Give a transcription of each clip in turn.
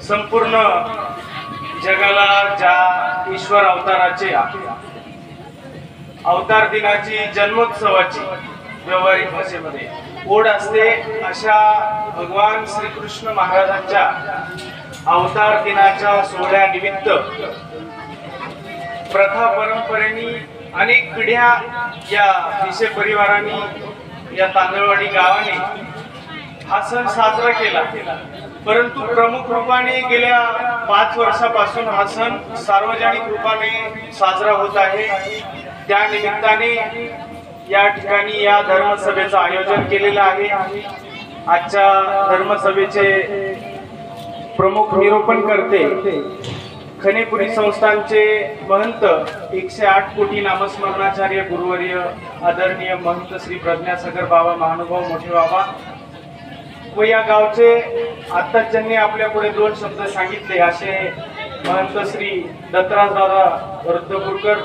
संपूर्ण जगाला ज्या ईश्वर अवताराचे अवतार दिनाची जन्मोत्सवाची व्यवहारिक भाषेमध्ये ओढ असते, अशा भगवान श्रीकृष्ण महाराजांच्या अवतार दिनाच्या सोहळ्यानिमित्त प्रथा परंपरेने अनेक पिढ्या या भिसे परिवाराने या तांदळवाडी गावाने हा सण साजरा केला, परंतु प्रमुख रूपाने गेल्या 5 वर्षापासून हा सण सार्वजनिक रूपाने साजरा होत आहे। त्या निमित्ताने या ठिकाणी या धर्मसभेचं आयोजन केलेलं आहे। आजच्या धर्मसभेचे प्रमुख निरूपण करते खनेपुरी संस्थानचे महंत 108 कोटी नामस्मरणाचार्य गुरुवर्य आदरणीय महंत श्री प्रज्ञासागर बाबा महानुभाव मोठे बाबा व या गावचे आत्ताच ज्यांनी आपल्या पुढे 2 शब्द सांगितले असे महंत श्री दत्तराज दादा वृद्धपूरकर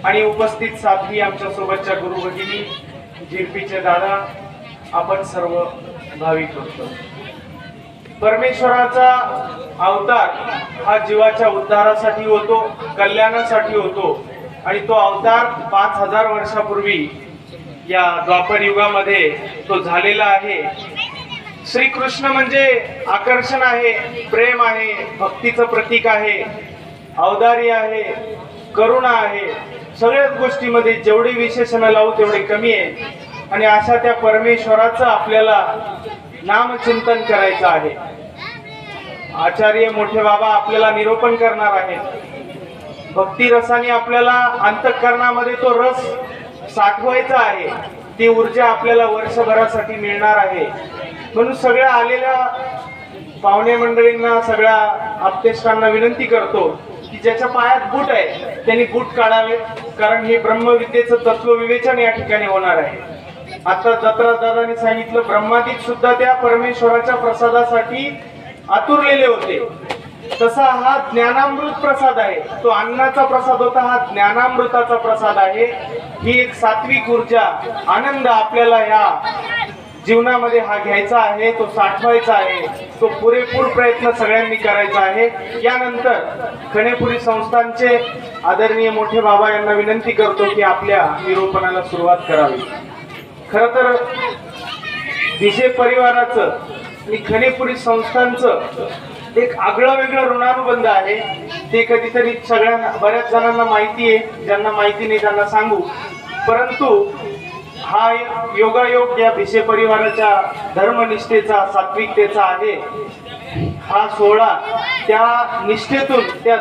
आणि उपस्थित साथी आमच्या सोबतच्या गुरु भगिनी झिरपीचे दादा, आपण सर्व भाविक होतो। परमेश्वराचा अवतार हा जीवाच्या उद्धारासाठी होतो, कल्याणासाठी होतो आणि तो अवतार 5000 वर्षापूर्वी या द्वापर युगामध्ये तो झालेला आहे। श्रीकृष्ण म्हणजे आकर्षण आहे, प्रेम आहे, भक्तीचं प्रतीक आहे, औदार्य आहे, करुणा आहे। सगळ्याच गोष्टीमध्ये जेवढे विशेषण लावू तेवढे कमी आहे आणि अशा त्या परमेश्वराचं आपल्याला नामचिंतन करायचं आहे। आचार्य मोठे बाबा आपल्याला निरूपण करणार आहेत। भक्ती रसाने आपल्याला अंतःकरणामध्ये तो रस साठवायचा आहे, ती ऊर्जा आपल्याला वर्षभरासाठी मिळणार आहे। म्हणून सगळ्या आलेल्या पाहुणे मंडळींना, सगळ्या आप्तेष्टांना विनंती करतो की ज्याच्या पायात बूट आहे त्यांनी बूट काढावे, कारण हे ब्रह्मविद्येचं तत्वविवेचन या ठिकाणी होणार आहे। आता दत्तराज दादांनी सांगितलं, ब्रह्मादिक सुद्धा त्या परमेश्वराच्या प्रसादासाठी आतुरलेले होते। तसा हा ज्ञानामृत प्रसाद आहे, तो अन्नाचा प्रसाद होता, हा ज्ञानामृताचा प्रसाद आहे। ही एक सात्विक ऊर्जा, आनंद आपल्याला या जीवनामध्ये हा घ्यायचा आहे, तो साठवायचा आहे, तो पुरेपूर प्रयत्न सगळ्यांनी करायचा आहे। यानंतर खनेपुरी संस्थानचे आदरणीय मोठे बाबा यांना विनंती करतो की आपल्या निरूपणाला सुरुवात करावी। खरं तर भिसे परिवाराचं आणि खनेपुरी संस्थानचं एक आगळं वेगळं ऋणानुबंध आहे। ते कधीतरी सगळ्यांना, बऱ्याच जणांना माहिती आहे, ज्यांना माहिती नाही त्यांना सांगू, परंतु हा योगायोग या भिसे परिवाराच्या धर्मनिष्ठेचा, सात्विकतेचा आहे। हा सोहळा त्या निष्ठेतून, त्या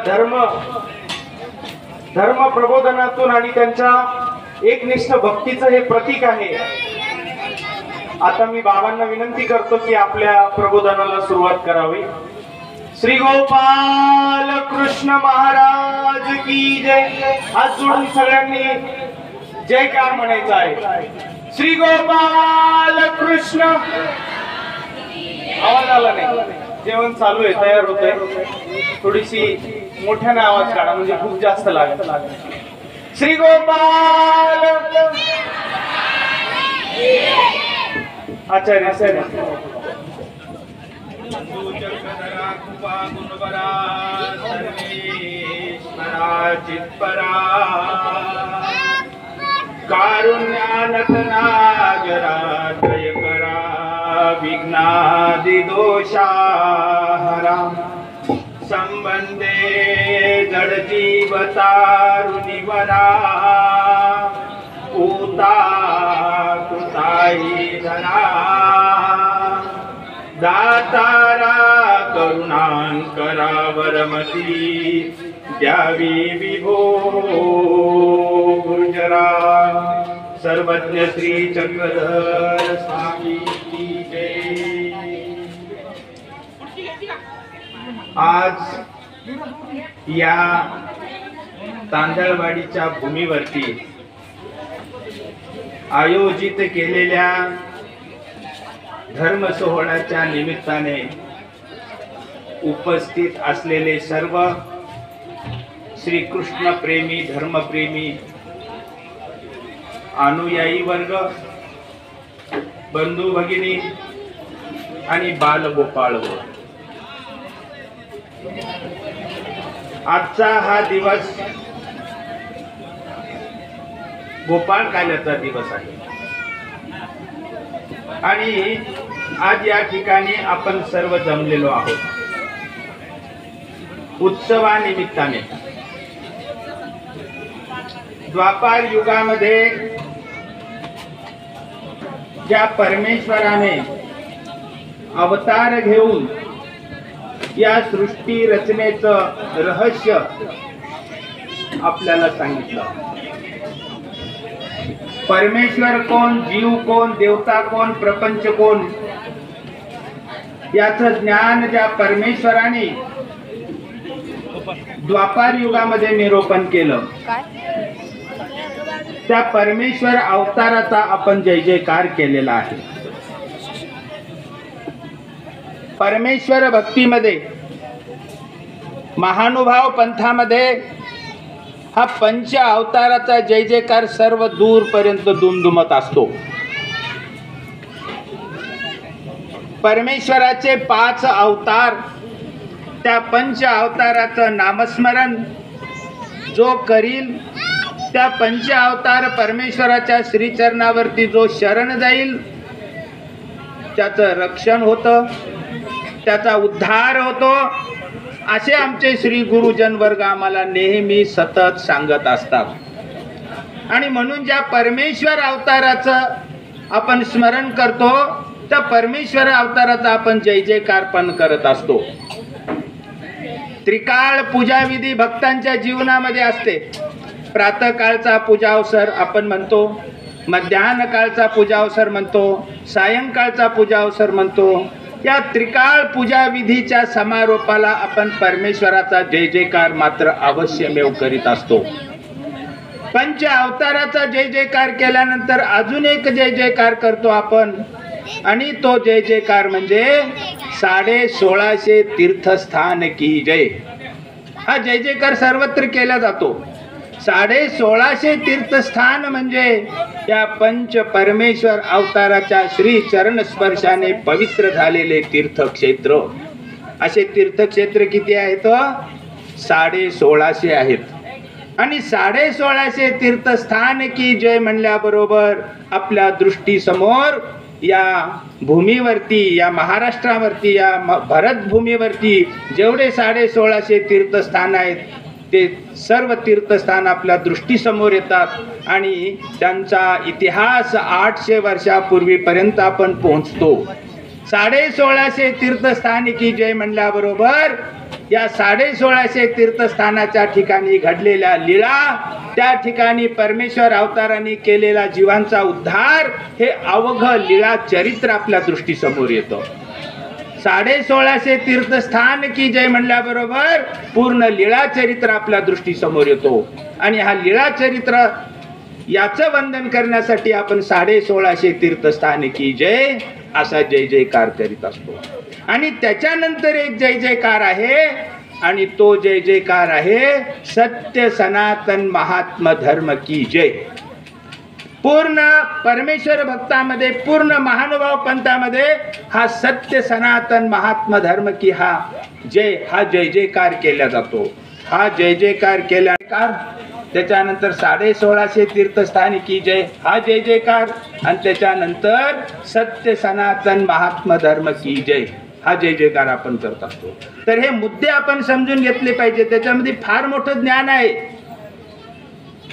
धर्म प्रबोधनातून आणि त्यांच्या एकनिष्ठ भक्तीचं हे प्रतीक आहे। आता मी बाबांना विनंती करतो की आपल्या प्रबोधनाला सुरुवात करावी। श्री गोपाल कृष्ण महाराज की जय। हात जोडून सगळ्यांनी जयकार म्हणायचा आहे। श्री गोपाल कृष्ण। आवाज आला नाही, जेवण चालू आहे, तयार होत आहे, थोडीशी मोठ्याने आवाज काढा म्हणजे खूप जास्त लागेल। श्री गोपाल आचार्य सर कारुण्यानटनागरा जय करा विघ्नादि दोषाहरा संबंधे जड जीव तारुनिवरा पूता कुताई धरा दातारा करुणांकरा वरमती द्यावी विभो गुर्जरा सर्वज्ञ श्री चक्रधर स्वामी की जय। आज या तांदळवाडीच्या भूमीवरती आयोजित केलेल्या धर्म सोहळ्याच्या निमित्ताने उपस्थित असलेले सर्व श्री कृष्ण प्रेमी, धर्मप्रेमी अनुयायी वर्ग, बंधू भगिनी आणि बालगोपाळ, आजचा हा दिवस गोपाळ काल्याचा दिवस आहे आणि आज या ठिकाणी आपण सर्व जमलेलो आहोत उत्सवानिमित्ताने. द्वापार युगामध्ये ज्या परमेश्वराने अवतार घेऊन या सृष्टी रचनेचं रहस्य आपल्याला सांगितलं. परमेश्वर कोण, जीव कोण, देवता कोण, प्रपंच कोण याचं ज्ञान ज्या परमेश्वराने द्वापार युगामध्ये निरूपण केलं, त्या परमेश्वर अवताराचा आपण जय जयकार केलेला आहे. परमेश्वर भक्तीमध्ये, महानुभाव पंथामध्ये हा पंच अवताराचा जय जयकार सर्व दूरपर्यंत दुमदुमत असतो. परमेश्वराचे 5 अवतार, त्या पंच अवताराचं नामस्मरण जो करील, त्या पंच अवतार परमेश्वराच्या श्रीचरणावरती जो शरण जाईल, त्याचं रक्षण होतं, त्याचा उद्धार होतो, असे आमचे श्री गुरुजन वर्ग आम्हाला नेहमी सतत सांगत असतात. आणि म्हणून ज्या परमेश्वर अवताराचं आपण स्मरण करतो, त्या परमेश्वर अवताराचा आपण जय जयकार पण करत असतो. त्रिकाळ पूजाविधी भक्तांच्या जीवनामध्ये असते. प्रातःकाळचा पूजावसर आपण म्हणतो, मध्यान्ह काळचा पूजावसर म्हणतो, सायंकाळचा पूजावसर म्हणतो. या त्रिकाळ पूजाविधीच्या समारोपाला आपण परमेश्वराचा जय जयकार मात्र अवश्यमेव करीत असतो. पंच अवताराचा जय जयकार केल्यानंतर अजून एक जय जयकार करतो आपण, आणि तो जय जयकार म्हणजे 1650 तीर्थस्थान की जय. हा जय जयकार सर्वत्र केला जातो. 1650 तीर्थस्थान म्हणजे या पंच परमेश्वर अवताराच्या श्री चरण स्पर्शाने पवित्र झालेले तीर्थक्षेत्र. असे तीर्थक्षेत्र किती आहेत? 1650 आहेत. आणि 1650 तीर्थस्थान की जय म्हणल्याबरोबर आपल्या दृष्टीसमोर या भूमीवरती, या महाराष्ट्रावरती, या भरत भूमीवरती जेवढे 1650 तीर्थस्थान आहेत ते सर्व तीर्थस्थान आपल्या दृष्टीसमोर येतात आणि त्यांचा इतिहास 800 वर्षापूर्वीपर्यंत आपण पोहोचतो. 1650 तीर्थस्थान की जय म्हणल्याबरोबर या 1650 तीर्थस्थानाच्या ठिकाणी घडलेल्या लीळा, त्या ठिकाणी परमेश्वर अवताराने केलेला जीवांचा उद्धार, हे अवघ लीळा चरित्र आपल्या दृष्टीसमोर येतं. 1650 तीर्थस्थान की जय म्हणल्याबरोबर पूर्ण लीळा चरित्र आपल्या दृष्टीसमोर येतो. आणि हा लीळा चरित्र याचं वंदन करण्यासाठी आपण 1650 तीर्थस्थान की जय असा जय जयकार करीत असतो. आणि त्याच्यानंतर एक जय जयकार आहे, आणि तो जय जयकार आहे सत्य सनातन महात्मा धर्म की जय. पूर्ण परमेश्वर भक्तामध्ये, पूर्ण महानुभाव पंथामध्ये हा सत्य सनातन महात्मा धर्म की हा जय जयकार केला जातो. हा जय जयकार केल्याकार त्याच्यानंतर 1650 तीर्थस्थानी की जय हा जय जयकार, आणि त्याच्यानंतर सत्य सनातन महात्मा धर्म की जय हा जय जयकार आपण करत असतो. तर हे मुद्दे आपण समजून घेतले पाहिजे. त्याच्यामध्ये फार मोठं ज्ञान आहे.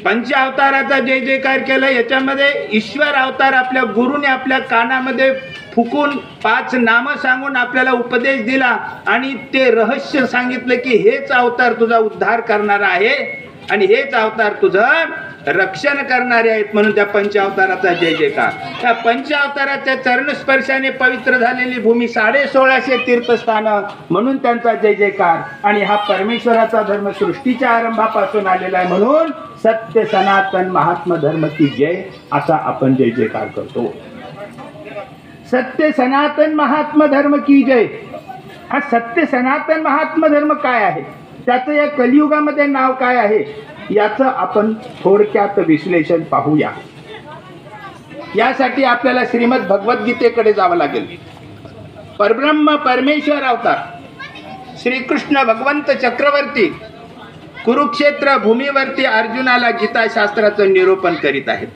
पंच अवताराचा जय जयकार केला, याच्यामध्ये ईश्वर अवतार आपल्या गुरुने आपल्या कानामध्ये फुकून 5 नामं सांगून आपल्याला उपदेश दिला आणि ते रहस्य सांगितलं की हेच अवतार तुझा उद्धार करणारा आहे आणि हेच अवतार तुझं रक्षण करणारे आहेत. म्हणून त्या पंच अवताराचा जय जयकार. त्या पंच अवताराच्या चरणस्पर्शाने पवित्र झालेली भूमी 1650 तीर्थस्थान, म्हणून त्यांचा जय जयकार. आणि हा परमेश्वराचा धर्म सृष्टीच्या आरंभापासून आलेला आहे, म्हणून सत्य सनातन महात्मा धर्म की जय असा आपण जय जयकार करतो. सत्य सनातन महात्मा धर्म की जय. हा सत्य सनातन महात्मा धर्म काय आहे, त्याचं या कलियुगामध्ये नाव काय आहे, याचं आपण थोडक्यात विश्लेषण पाहूया. यासाठी आपल्याला श्रीमद भगवद्गीतेकडे जावं लागेल. परब्रह्म परमेश्वर अवतार श्रीकृष्ण भगवंत चक्रवर्ती कुरुक्षेत्र भूमीवरती अर्जुनाला गीता शास्त्राचं निरूपण करीत आहेत.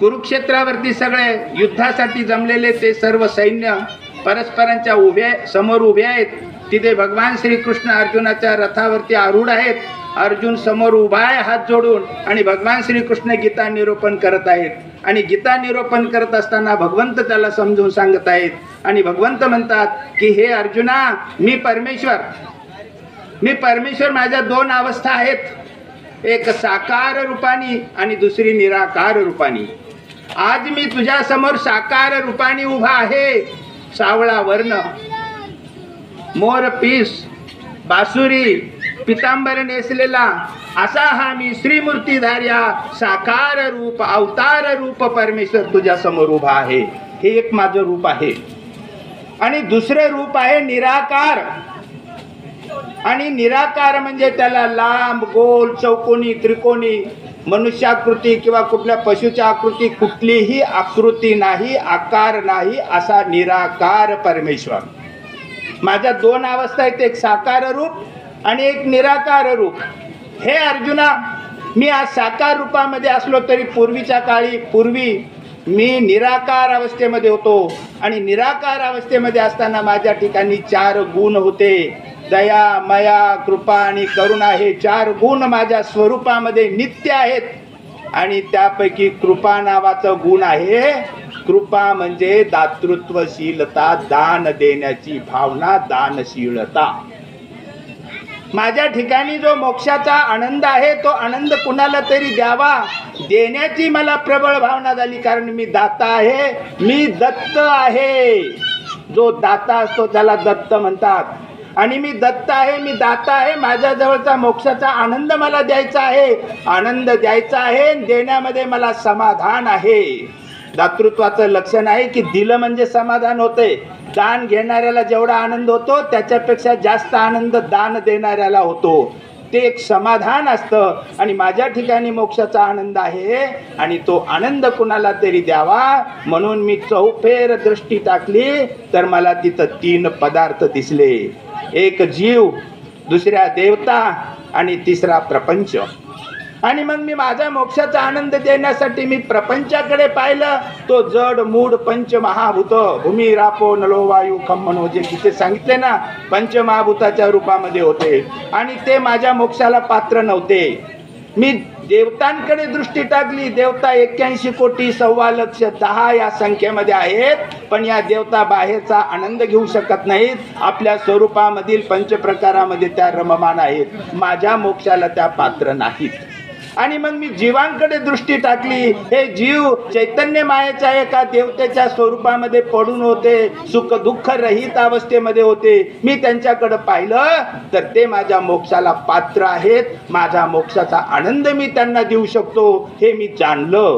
कुरुक्षेत्रावरती सगळे युद्धासाठी जमलेले ते सर्व सैन्य परस्परांच्या समोर उभे आहेत. तिथे भगवान श्रीकृष्ण अर्जुनाच्या रथावरती आरूढ आहेत. अर्जुन समोर उभा आहे हात जोडून आणि भगवान श्रीकृष्ण गीता निरूपण करत आहेत. आणि गीता निरूपण करत असताना भगवंत त्याला समजून सांगत आहेत. आणि भगवंत म्हणतात की हे अर्जुना, मी परमेश्वर, माझ्या दोन अवस्था आहेत, एक साकार रूपानी आणि दुसरी निराकार रूपानी. आज मी तुझ्या समोर साकार रूपाने उभा आहे. सावळा वर्ण, मोर पीस, बासुरी, पितांबर नेसलेला असा हा मी श्रीमूर्तीधार्या साकार रूप अवतार रूप परमेश्वर तुझ्या समोर उभा आहे. हे एक माझं रूप आहे. आणि दुसरं रूप आहे निराकार. आणि निराकार म्हणजे त्याला लांब, गोल, चौकोनी, त्रिकोणी, मनुष्याकृती किंवा कुठल्या पशुच्या आकृती, कुठलीही आकृती नाही, आकार नाही, असा निराकार परमेश्वर. माझ्या दोन अवस्था आहेत, एक साकार रूप आणि एक निराकार रूप. हे अर्जुना, मी आज साकार रूपामध्ये असलो तरी पूर्वीच्या काळी मी निराकार अवस्थेमध्ये होतो. आणि निराकार अवस्थेमध्ये असताना माझ्या ठिकाणी 4 गुण होते. दया, मया, कृपा आणि करुणा हे 4 गुण माझ्या स्वरूपामध्ये नित्य आहेत. आणि त्यापैकी कृपा नावाचं गुण आहे. कृपा म्हणजे दातृत्वशीलता, दान देण्याची भावना, दानशीलता. माझ्या ठिकाणी जो मोक्षाचा आनंद आहे तो आनंद कुणाला तरी द्यावा, देण्याची मला प्रबळ भावना झाली. कारण मी दाता आहे, मी दत्त आहे. जो दाता असतो त्याला दत्त म्हणतात. आणि मी दत्त आहे, मी दाता आहे. माझ्याजवळचा मोक्षाचा आनंद मला द्यायचा आहे, आनंद द्यायचा आहे. देण्यामध्ये मला समाधान आहे. दातृत्वाचं लक्षण आहे की दिलं म्हणजे समाधान होते. दान घेणाऱ्याला जेवढा आनंद होतो त्याच्यापेक्षा जास्त आनंद दान देणाऱ्याला होतो. ते एक समाधान असतं. आणि माझ्या ठिकाणी मोक्षाचा आनंद आहे आणि तो आनंद कुणाला तरी द्यावा म्हणून मी चौफेर दृष्टी टाकली तर मला तिथं 3 पदार्थ दिसले. एक जीव, दुसऱ्या देवता आणि तिसरा प्रपंच. आणि मग मी माझा मोक्षाचा आनंद देण्यासाठी मी प्रपंचाकडे पाहिलं. तो जड मूड पंचमहाभूत, भूमी, रापो, नलो, वायू, खम, मनो, जे तिथे सांगितले ना, पंचमहाभूताच्या रूपामध्ये होते. आणि ते माझ्या मोक्षाला पात्र नव्हते. मी देवतांकडे दृष्टी टाकली. देवता 81 कोटी 1.25 लक्ष 10 या संख्येमध्ये आहेत. पण या देवता बाहेरचा आनंद घेऊ शकत नाहीत. आपल्या स्वरूपामधील पंचप्रकारामध्ये त्या रममान आहेत. माझ्या मोक्षाला त्या पात्र नाहीत. आणि मग मी जीवांकडे दृष्टी टाकली. हे जीव चैतन्य मायेच्या एका देवतेच्या स्वरूपामध्ये पडून होते, सुख दुःख रहित अवस्थेमध्ये होते. मी त्यांच्याकडे पाहिलं तर ते माझ्या मोक्षाला पात्र आहेत. माझा मोक्षाचा आनंद मी त्यांना देऊ शकतो हे मी जाणलं.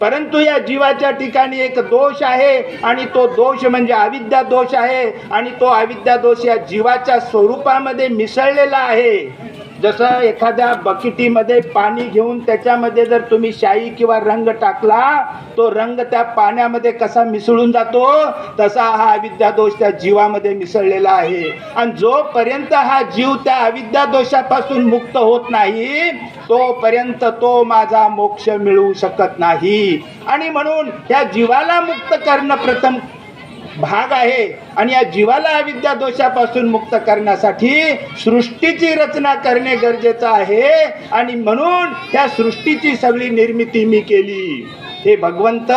परंतु या जीवाच्या ठिकाणी एक दोष आहे आणि तो दोष म्हणजे अविद्या दोष आहे. आणि तो अविद्या दोष या जीवाच्या स्वरूपामध्ये मिसळलेला आहे. जसं एखाद्या बकेटीमध्ये पाणी घेऊन त्याच्यामध्ये जर तुम्ही शाई किंवा रंग टाकला, तो रंग त्या पाण्यामध्ये कसा मिसळून जातो, तसा हा अविद्या दोष त्या जीवामध्ये मिसळलेला आहे. आणि जोपर्यंत हा जीव त्या अविद्या दोषापासून मुक्त होत नाही तोपर्यंत तो माझा मोक्ष मिळवू शकत नाही. आणि म्हणून या जीवाला मुक्त करणं प्रथम भाग आहे. आणि या जीवाला अविद्या दोषापासून मुक्त करण्यासाठी सृष्टीची रचना करणे गरजेचं आहे. आणि म्हणून त्या सृष्टीची सगळी निर्मिती मी केली. हे भगवंत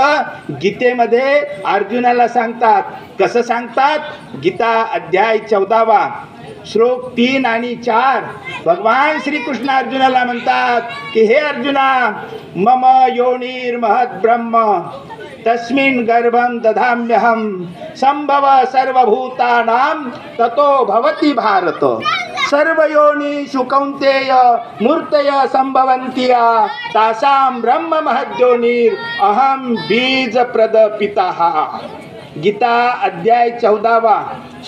गीतेमध्ये अर्जुनाला सांगतात. कसं सांगतात? गीता अध्याय 14 श्लोक 3 आणि 4 भगवान श्रीकृष्ण अर्जुनाला म्हणतात की हे अर्जुना, मम योनिर्महद् ब्रह्म तस्मिन् गर्भं दधाम्यहं संभव सर्वभूतानां ततो भवति भारत. सर्वयोनिषु कौन्तेय मूर्तय संभवन्त्या तासां ब्रह्म महद्योनिर् अहं बीज प्रद पिता. गीता अध्याय 14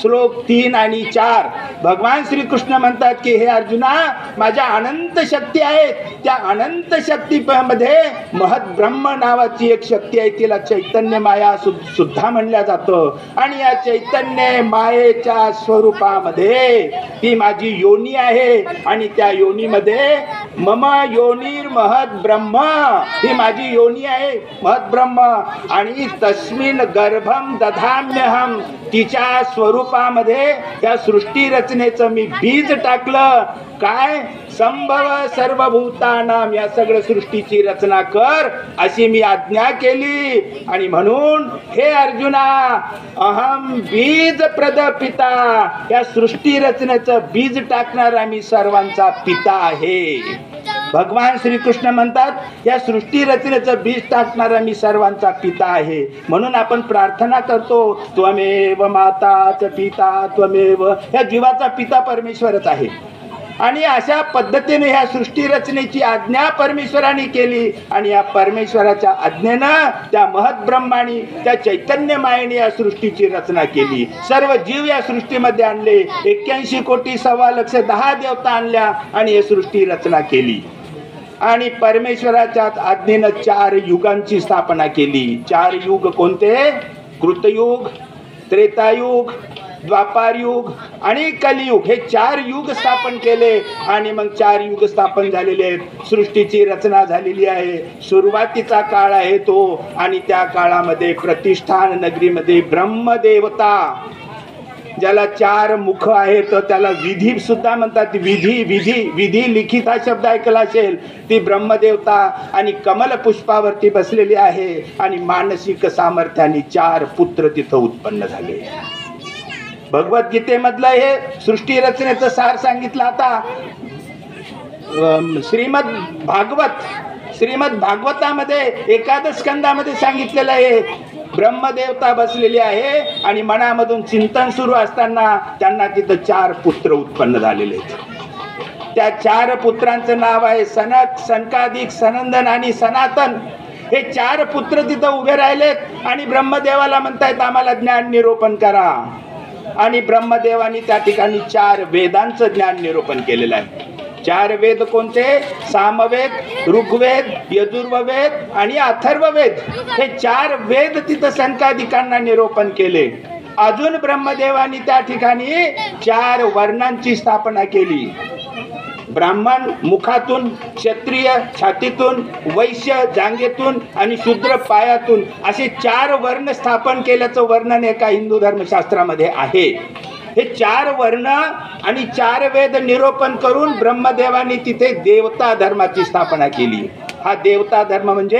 श्लोक 3 आणि 4 भगवान श्रीकृष्ण म्हणतात की हे अर्जुना, माझ्या अनंत शक्ती आहेत. त्या अनंत शक्तीमध्ये महत ब्रह्म नावाची एक शक्ती आहे, तिला चैतन्य माया सुद्धा म्हणल्या जातं. आणि या चैतन्य मायेच्या स्वरूपामध्ये ती माझी योनी आहे. आणि त्या योनीमध्ये मम योनीर महत ब्रह्म, ही माझी योनी आहे महत ब्रह्म. आणि तस्मिन गर्भम दधाम्यहम, तिच्या स्वरूपामध्ये त्या सृष्टी रचनेचं मी बीज टाकलं. काय? संभव सर्वभूतानाम, या सगळ्या सृष्टीची रचना कर अशी मी आज्ञा केली. आणि म्हणून हे अर्जुना, अहम बीज प्रद पिता, या सृष्टी रचनेचं बीज टाकणारा मी सर्वांचा पिता आहे. भगवान श्रीकृष्ण म्हणतात या सृष्टी रचनेचं बीज टाकणारा मी सर्वांचा पिता आहे. म्हणून आपण प्रार्थना करतो, त्वमेव माताच पिता त्वमेव. ह्या जीवाचा पिता परमेश्वरच आहे. आणि अशा पद्धतीने ह्या सृष्टी रचनेची आज्ञा परमेश्वराने केली. आणि या परमेश्वराच्या आज्ञेनं त्या महत ब्रह्माने, त्या चैतन्य मायेने या सृष्टीची रचना केली. सर्व जीव या सृष्टीमध्ये आणले. 81 कोटी 1.25 लाख 10 देवता आणल्या आणि ही सृष्टी रचना केली. आणि परमेश्वराच्या आज्ञेनं 4 युगांची स्थापना केली. 4 युग कोणते? कृतयुग, त्रेतायुग, द्वापार युग आणि कलियुग, हे 4 युग स्थापन केले. आणि मग 4 युग स्थापन झालेले आहेत. सृष्टीची रचना झालेली आहे. सुरुवातीचा काळ आहे तो. आणि त्या काळामध्ये प्रतिष्ठान नगरीमध्ये ब्रह्मदेवता, ज्याला 4 मुख आहेत त्याला विधी सुद्धा म्हणतात. विधी विधी विधी लिखित हा शब्द ऐकला असेल. ती ब्रह्मदेवता आणि कमल पुष्पावरती बसलेली आहे. आणि मानसिक सामर्थ्याने 4 पुत्र तिथं उत्पन्न झाले. भगवद्गीतेमधलं हे सृष्टी रचनेचं सार सांगितलं. आता श्रीमद भागवतामध्ये एकादश स्कंदामध्ये सांगितलेलं आहे. ब्रह्मदेवता बसलेली आहे आणि मनामधून चिंतन सुरू असताना त्यांना तिथं 4 पुत्र उत्पन्न झालेले आहेत. त्या 4 पुत्रांचं नाव आहे सनक, सनकादिक, सनंदन आणि सनातन. हे 4 पुत्र तिथं उभे राहिलेत आणि ब्रह्मदेवाला म्हणतायत आम्हाला ज्ञान निरूपण करा. आणि ब्रह्मदेवानी त्या ठिकाणी 4 वेदांचं ज्ञान निरूपण केलेलं आहे. 4 वेद कोणते? सामवेद, ऋग्वेद, यजुर्वेद आणि अथर्ववेद. हे 4 वेद तिथं सनकादिकांना निरूपण केले. अजून ब्रह्मदेवानी त्या ठिकाणी 4 वर्णांची स्थापना केली. ब्राह्मण मुखातून, क्षत्रिय छातीतून, वैश्य जांघेतून आणि शूद्र पायातून असे 4 वर्ण स्थापन केल्याचं वर्णन एका हिंदू धर्मशास्त्रामध्ये आहे. हे 4 वर्ण आणि 4 वेद निरूपण करून ब्रह्मदेवानी तिथे देवता धर्माची स्थापना केली. हा देवता धर्म म्हणजे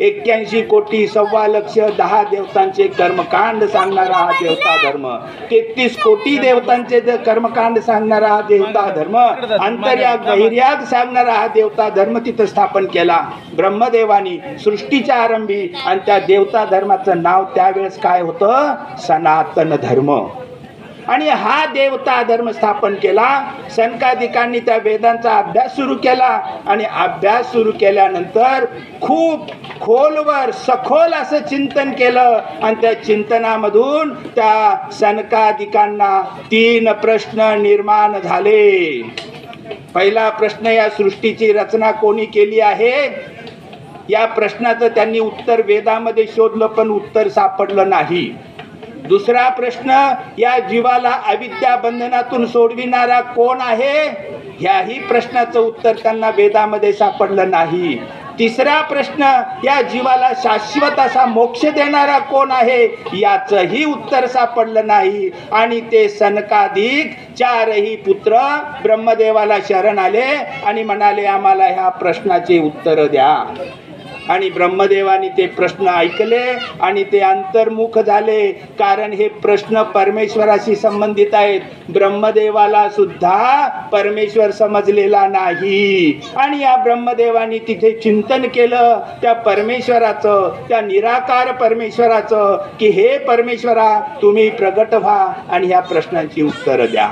81 कोटी 1.25 लाख 10 देवतांचे कर्मकांड सांगणारा हा देवता धर्म. 33 कोटी देवतांचे कर्मकांड सांगणारा हा देवता धर्म, अंतर्याग बहिर्याग सांगणारा हा देवता धर्म तिथं स्थापन केला ब्रह्मदेवानी सृष्टीच्या आरंभी. आणि त्या देवता धर्माचं नाव त्यावेळेस काय होतं? सनातन धर्म. आणि हा देवता धर्म स्थापन केला. सनकादिकांनी त्या वेदांचा अभ्यास सुरू केला. आणि अभ्यास सुरू केल्यानंतर खूप खोलवर सखोल असं चिंतन केलं. आणि त्या चिंतनामधून त्या सनकादिकांना 3 प्रश्न निर्माण झाले. पहिला प्रश्न, या सृष्टीची रचना कोणी केली आहे? या प्रश्नाचं त्यांनी उत्तर वेदामध्ये शोधलं पण उत्तर सापडलं नाही. दुसरा प्रश्न, या जीवाला अविद्या बंधनातून सोडविणारा कोण आहे? ह्याही प्रश्नाचं उत्तर त्यांना वेदामध्ये सापडलं नाही. तिसरा प्रश्न, या जीवाला शाश्वत असा मोक्ष देणारा कोण आहे? याचंही उत्तर सापडलं नाही. आणि ते सनकादिक 4ही पुत्र ब्रह्मदेवाला शरण आले आणि म्हणाले आम्हाला ह्या प्रश्नाचे उत्तर द्या. आणि ब्रह्मदेवानी ते प्रश्न ऐकले आणि ते अंतर्मुख झाले. कारण हे प्रश्न परमेश्वराशी संबंधित आहेत. ब्रह्मदेवाला सुद्धा परमेश्वर समजलेला नाही. आणि या ब्रह्मदेवानी तिथे चिंतन केलं त्या परमेश्वराचं, त्या निराकार परमेश्वराचं, की हे परमेश्वरा तुम्ही प्रगट व्हा आणि ह्या प्रश्नांची उत्तरं द्या.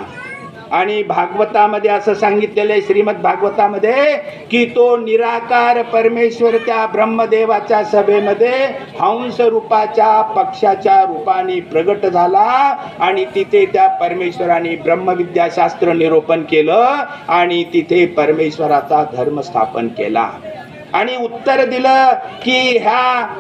आणि भागवतामध्ये असं सांगितलेलं आहे श्रीमद भागवतामध्ये की तो निराकार परमेश्वर त्या ब्रह्मदेवाच्या सभेमध्ये हंस रूपाच्या पक्षाच्या रूपाने प्रगट झाला आणि तिथे त्या परमेश्वराने ब्रह्मविद्याशास्त्र निरूपण केलं आणि तिथे परमेश्वराचा धर्म स्थापन केला आणि उत्तर दिलं की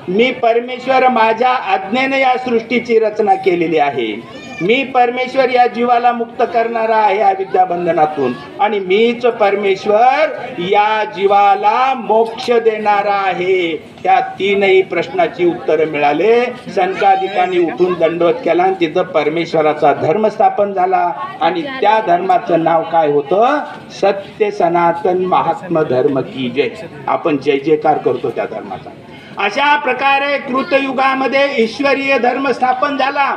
मी परमेश्वर माझ्या आज्ञेने या सृष्टीची रचना केलेली आहे. मी परमेश्वर या जीवाला मुक्त करणारा आहे अविद्या बंधनातून आणि मीच परमेश्वर या जीवाला मोक्ष देणारा आहे. त्या तीनही प्रश्नाची उत्तरं मिळाले. संकादिकांनी उठून दंडवत केला आणि तिथं परमेश्वराचा धर्म स्थापन झाला आणि त्या धर्माचं नाव काय होतं? सत्य सनातन महात्मा धर्म की जय. आपण जय जयकार करतो त्या धर्माचा. अशा प्रकारे कृतयुगामध्ये ईश्वरीय धर्म स्थापन झाला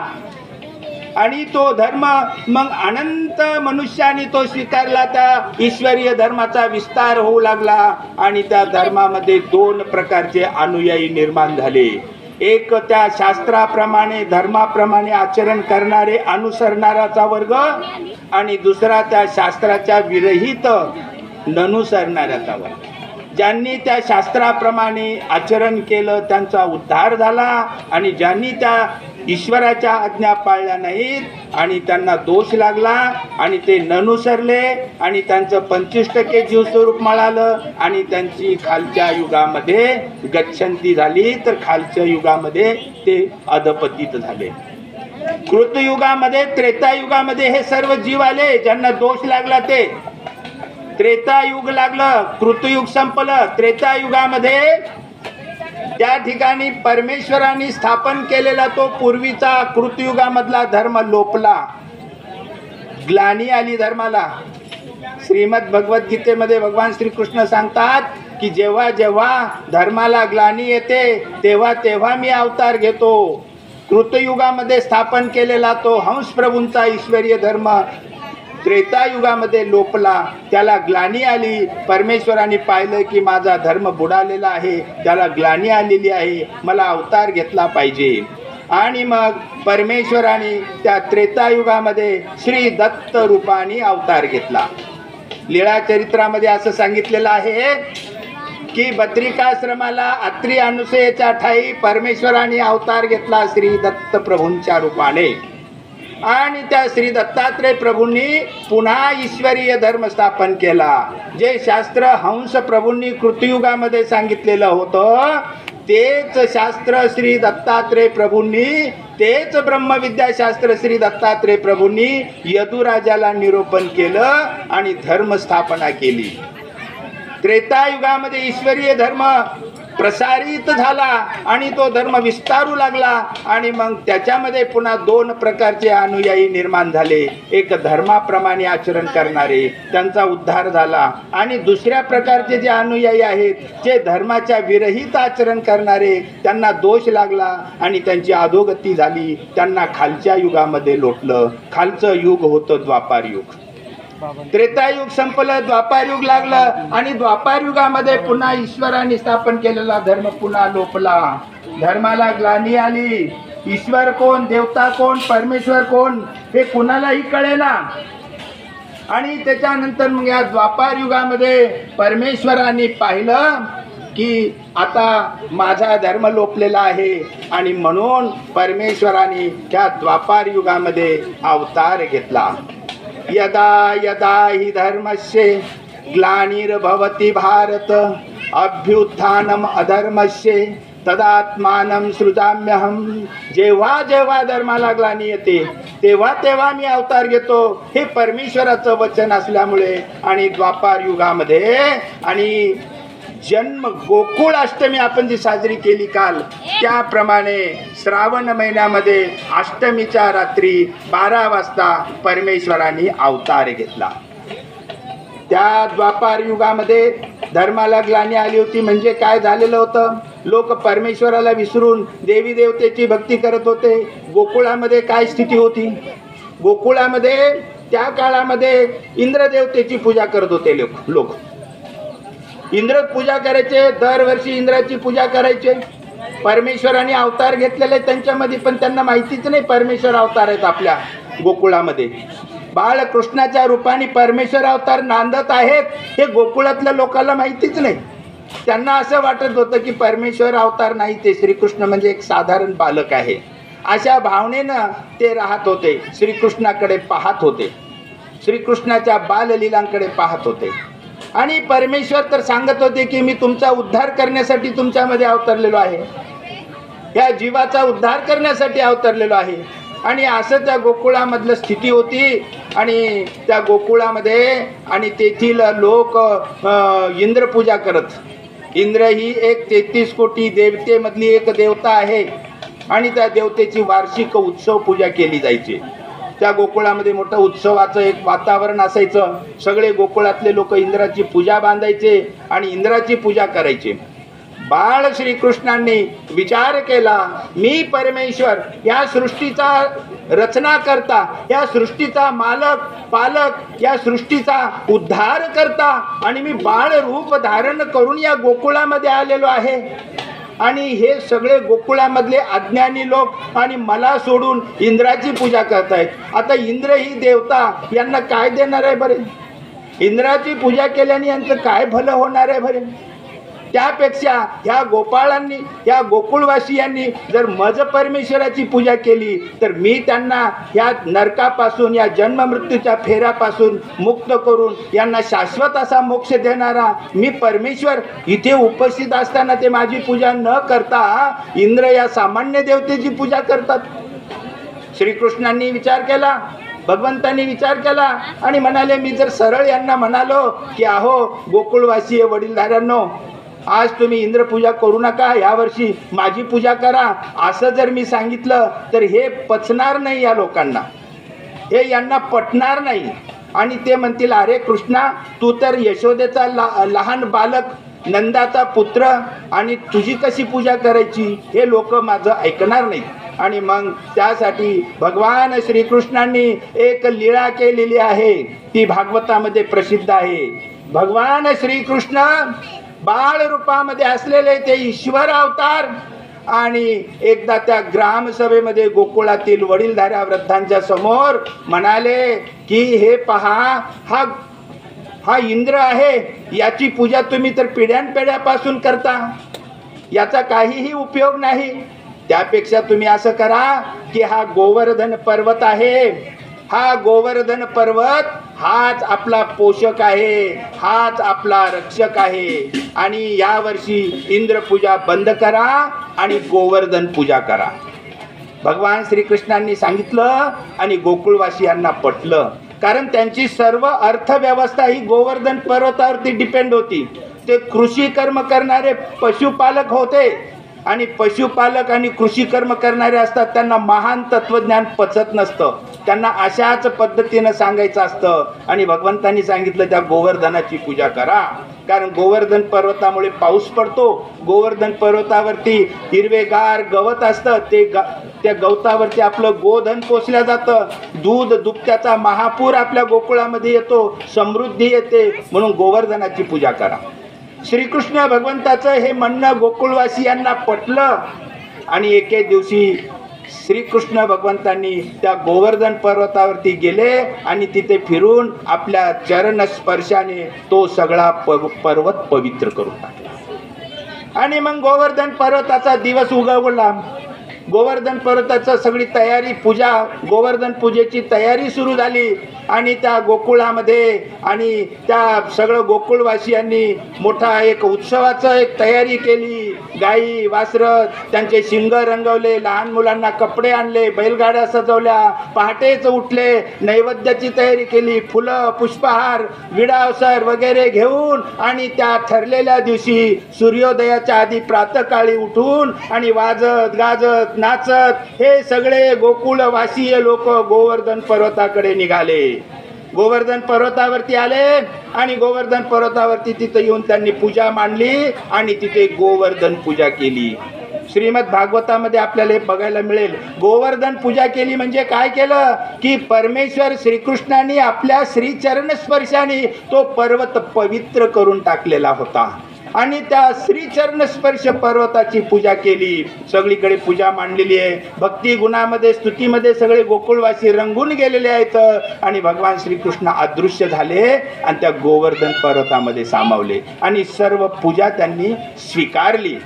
आणि तो धर्म मग अनंत मनुष्याने तो स्वीकारला. त्या ईश्वरीय धर्माचा विस्तार होऊ लागला आणि त्या धर्मामध्ये दोन प्रकारचे अनुयायी निर्माण झाले. एक त्या शास्त्राप्रमाणे धर्माप्रमाणे आचरण करणारे अनुसरणाराचा वर्ग आणि दुसरा त्या शास्त्राच्या विरहित ननुसरणाऱ्याचा वर्ग. ज्यांनी त्या शास्त्राप्रमाणे आचरण केलं त्यांचा उद्धार झाला आणि ज्यांनी त्या ईश्वराच्या आज्ञा पाळल्या नाहीत आणि त्यांना दोष लागला आणि ते ननुसरले आणि त्यांचं 25% जीवस्वरूप मिळालं आणि त्यांची खालच्या युगामध्ये गच्छंती झाली, तर खालच्या युगामध्ये ते अधपतित झाले. कृतयुगामध्ये त्रेतायुगामध्ये हे सर्व जीव आले ज्यांना दोष लागला. ते त्रेतायुग लागलं, कृतयुग संपलं. त्रेतायुगामध्ये त्या ठिकाणी परमेश्वराने स्थापन केलेला तो पूर्वीचा कृतयुगामधला धर्म लोपला. ग्लानी आली धर्माला. श्रीमद भगवद्गीतेमध्ये भगवान श्रीकृष्ण सांगतात की जेव्हा जेव्हा धर्माला ग्लानी येते तेव्हा तेव्हा मी अवतार घेतो. कृतयुगामध्ये स्थापन केलेला तो हंस प्रभूंचा ईश्वरीय धर्म त्रेतायुगामध्ये लोपला. त्याला ग्लानी आली. परमेश्वराने पाहिलं की माझा धर्म बुडालेला आहे, त्याला ग्लानी आलेली आहे, मला अवतार घेतला पाहिजे. आणि मग परमेश्वराने त्या त्रेतायुगामध्ये श्री दत्त रूपाने अवतार घेतला. लीळा चरित्रामध्ये असं सांगितलेलं आहे की बद्रिकाश्रमाला अत्री अनुसयेच्या ठाई परमेश्वराने अवतार घेतला श्री दत्त प्रभूंच्या रूपाने आणि त्या श्री दत्तात्रय प्रभूंनी पुन्हा ईश्वरीय धर्म स्थापन केला. जे शास्त्र हंस प्रभूंनी कृतयुगामध्ये सांगितलेलं होतं तेच शास्त्र श्री दत्तात्रय प्रभूंनी, तेच ब्रह्मविद्याशास्त्र श्री दत्तात्रय प्रभूंनी यदुराजाला निरूपण केलं आणि धर्म स्थापना केली. त्रेतायुगामध्ये ईश्वरीय धर्म प्रसारित झाला आणि तो धर्म विस्तारू लागला आणि मग त्याच्यामध्ये पुन्हा दोन प्रकारचे अनुयायी निर्माण झाले. एक धर्माप्रमाणे आचरण करणारे, त्यांचा उद्धार झाला आणि दुसऱ्या प्रकारचे जे अनुयायी आहेत जे धर्माच्या विरहित आचरण करणारे, त्यांना दोष लागला आणि त्यांची अधोगती झाली. त्यांना खालच्या युगामध्ये लोटलं. खालचं युग होतं द्वापार युग. त्रेतायुग संपलं, द्वापार युग लागलं आणि द्वापार युगामध्ये पुन्हा ईश्वराने स्थापन केलेला धर्म पुन्हा लोपला. धर्माला ग्लानी आली. ईश्वर कोण, देवता कोण, परमेश्वर कोण हे कुणालाही कळेना. आणि त्याच्यानंतर मग या द्वापार युगामध्ये परमेश्वराने पाहिलं की आता माझा धर्म लोपलेला आहे आणि म्हणून परमेश्वराने त्या द्वापार युगामध्ये अवतार घेतला. यदा यदा हि धर्मस्य ग्लानिर्भवति भारत अभ्युत्थानम अधर्मस्य तदात्मानं सृजाम्यहम. जेव्हा जेव्हा धर्माला ग्लानी येते तेव्हा तेव्हा मी अवतार घेतो, हे परमेश्वराचं वचन असल्यामुळे. आणि द्वापार युगामध्ये आणि जन्म गोकुळ अष्टमी आपण जी साजरी केली काल, त्याप्रमाणे श्रावण महिन्यामध्ये अष्टमीच्या रात्री 12 वाजता परमेश्वराने अवतार घेतला. त्या द्वापार युगामध्ये धर्माला ग्लानी आली होती. म्हणजे काय झालेलं होतं? लोक परमेश्वराला विसरून देवी देवतेची भक्ती करत होते. गोकुळामध्ये काय स्थिती होती? गोकुळामध्ये त्या काळामध्ये इंद्रदेवतेची पूजा करत होते लोक. इंद्र पूजा करायचे, दरवर्षी इंद्राची पूजा करायचे. परमेश्वराने अवतार घेतलेले त्यांच्यामध्ये, पण त्यांना माहितीच नाही परमेश्वर अवतार आहेत आपल्या गोकुळामध्ये. बाळकृष्णाच्या रूपाने परमेश्वर अवतार नांदत आहेत हे गोकुळातल्या लोकांना माहितीच नाही. त्यांना असं वाटत होतं की परमेश्वर अवतार नाही, ते श्रीकृष्ण म्हणजे एक साधारण बालक आहे. अशा भावनेनं ते राहत होते, श्रीकृष्णाकडे पाहत होते, श्रीकृष्णाच्या बाललीलांकडे पाहत होते. आणि परमेश्वर तर सांगत होते की मी तुमचा उद्धार करण्यासाठी तुमच्यामध्ये अवतरलेलो आहे, या जीवाचा उद्धार करण्यासाठी अवतरलेलो आहे. आणि असं त्या गोकुळामधलं स्थिती होती. आणि त्या गोकुळामध्ये आणि तेथील लोक इंद्रपूजा करत. इंद्र ही एक 33 कोटी देवतेमधली एक देवता आहे आणि त्या देवतेची वार्षिक उत्सव पूजा केली जायची. त्या गोकुळामध्ये मोठं उत्सवाचं एक वातावरण असायचं. सगळे गोकुळातले लोक इंद्राची पूजा बांधायचे आणि इंद्राची पूजा करायचे. बाळ श्रीकृष्णांनी विचार केला, मी परमेश्वर या सृष्टीचा रचना करता, या सृष्टीचा मालक पालक, या सृष्टीचा उद्धार करता, आणि मी बाळ रूप धारण करून या गोकुळामध्ये आलेलो आहे. आणि हे सगळे गोकुळामधले अज्ञानी लोक आणि मला सोडून इंद्राची पूजा करतायत. आता इंद्र ही देवता यांना काय देणार आहे बरे? इंद्राची पूजा केल्याने यांचं काय भलं होणार आहे बरे? त्यापेक्षा ह्या गोपाळांनी, या गोकुळवासियांनी जर मज परमेश्वराची पूजा केली तर मी त्यांना ह्या नरकापासून, या जन्ममृत्यूच्या फेऱ्यापासून मुक्त करून यांना शाश्वत असा मोक्ष देणारा मी परमेश्वर इथे उपस्थित असताना ते माझी पूजा न करता इंद्र या सामान्य देवतेची पूजा करतात. श्रीकृष्णांनी विचार केला, भगवंतांनी विचार केला आणि म्हणाले, मी जर सरळ यांना म्हणालो की अहो गोकुळवासीय वडीलधाऱ्यांनो, आज तुम्ही इंद्रपूजा करू नका, यावर्षी माझी पूजा करा, असं जर मी सांगितलं तर हे पचणार नाही या लोकांना, हे यांना पटणार नाही. आणि ते म्हणतील, अरे कृष्णा, तू तर यशोदेचा लहान बालक, नंदाचा पुत्र, आणि तुझी कशी पूजा करायची? हे लोक माझं ऐकणार नाहीत. आणि मग त्यासाठी भगवान श्रीकृष्णांनी एक लीळा केलेली आहे, ती भागवतामध्ये प्रसिद्ध आहे. भगवान श्रीकृष्ण बाळ रूपामध्ये असलेले ते ईश्वर अवतार, आणि एकदा त्या ग्रामसभेमध्ये गोकुळातील वडीलधाऱ्या वृद्धांच्या समोर म्हणाले की हे पहा, हा इंद्र आहे, याची पूजा तुम्ही तर पिढ्यानपिढ्यापासून करता, याचा काहीही उपयोग नाही. त्यापेक्षा तुम्ही असं करा की हा गोवर्धन पर्वत आहे, हा गोवर्धन पर्वत हाच आपला पोषक आहे, हाच आपला रक्षक आहे. आणि यावर्षी इंद्रपूजा बंद करा आणि गोवर्धन पूजा करा. भगवान श्रीकृष्णांनी सांगितलं आणि गोकुळवासियांना पटलं, कारण त्यांची सर्व अर्थव्यवस्था ही गोवर्धन पर्वतावरती डिपेंड होती. ते कृषी कर्म करणारे पशुपालक होते, आणि पशुपालक आणि कृषी कर्म करणारे असतात, त्यांना महान तत्वज्ञान पचत नसतं, त्यांना अशाच पद्धतीनं सांगायचं असतं. आणि भगवंतांनी सांगितलं त्या गोवर्धनाची पूजा करा, कारण गोवर्धन पर्वतामुळे पाऊस पडतो, गोवर्धन पर्वतावरती हिरवेगार गवत असतं, त्या गवतावरती आपलं गोधन पोसलं जातं, दूध दुभत्याचा महापूर आपल्या गोकुळामध्ये येतो, समृद्धी येते, म्हणून गोवर्धनाची पूजा करा. श्रीकृष्ण भगवंताचं हे म्हणणं गोकुळवासियांना पटलं. आणि एके दिवशी श्रीकृष्ण भगवंतांनी त्या गोवर्धन पर्वतावरती गेले आणि तिथे फिरून आपल्या चरण स्पर्शाने तो सगळा पर्वत पवित्र करून टाकला. आणि मग गोवर्धन पर्वताचा दिवस उगवला. गोवर्धन पर्वताची सगळी तयारी, पूजा, गोवर्धन पूजेची तयारी सुरू झाली. आणि त्या गोकुळामध्ये आणि त्या सगळं गोकुळवासियांनी मोठा एक उत्सवाचं एक तयारी केली. गाई वासरं त्यांचे शिंग रंगवले, लहान मुलांना कपडे आणले, बैलगाड्या सजवल्या, पहाटेच उठले, नैवेद्याची तयारी केली, फुलं पुष्पहार विडावसर वगैरे घेऊन. आणि त्या ठरलेल्या दिवशी सूर्योदयाच्या आधी प्रातःकाळी उठून आणि वाजत गाजत नाचत हे सगळे गोकुळवासीय लोक गोवर्धन पर्वताकडे निघाले. गोवर्धन पर्वतावरती आले आणि गोवर्धन पर्वतावरती तिथे येऊन त्यांनी पूजा मांडली आणि तिथे गोवर्धन पूजा केली. श्रीमद भागवतामध्ये आपल्याला हे बघायला मिळेल. गोवर्धन पूजा केली म्हणजे काय केलं की परमेश्वर श्रीकृष्णाने आपल्या श्रीचरण स्पर्शाने तो पर्वत पवित्र करून टाकलेला होता. आणि त्या श्रीचरण स्पर्श पर्वताची पूजा केली. सगळीकडे पूजा मांडलेली आहे. भक्ती गुणामध्ये स्तुतीमध्ये सगळे गोकुळवासी रंगून गेलेले आहेत. आणि भगवान श्रीकृष्ण अदृश्य झाले आणि त्या गोवर्धन पर्वतामध्ये सामावले आणि सर्व पूजा त्यांनी स्वीकारली.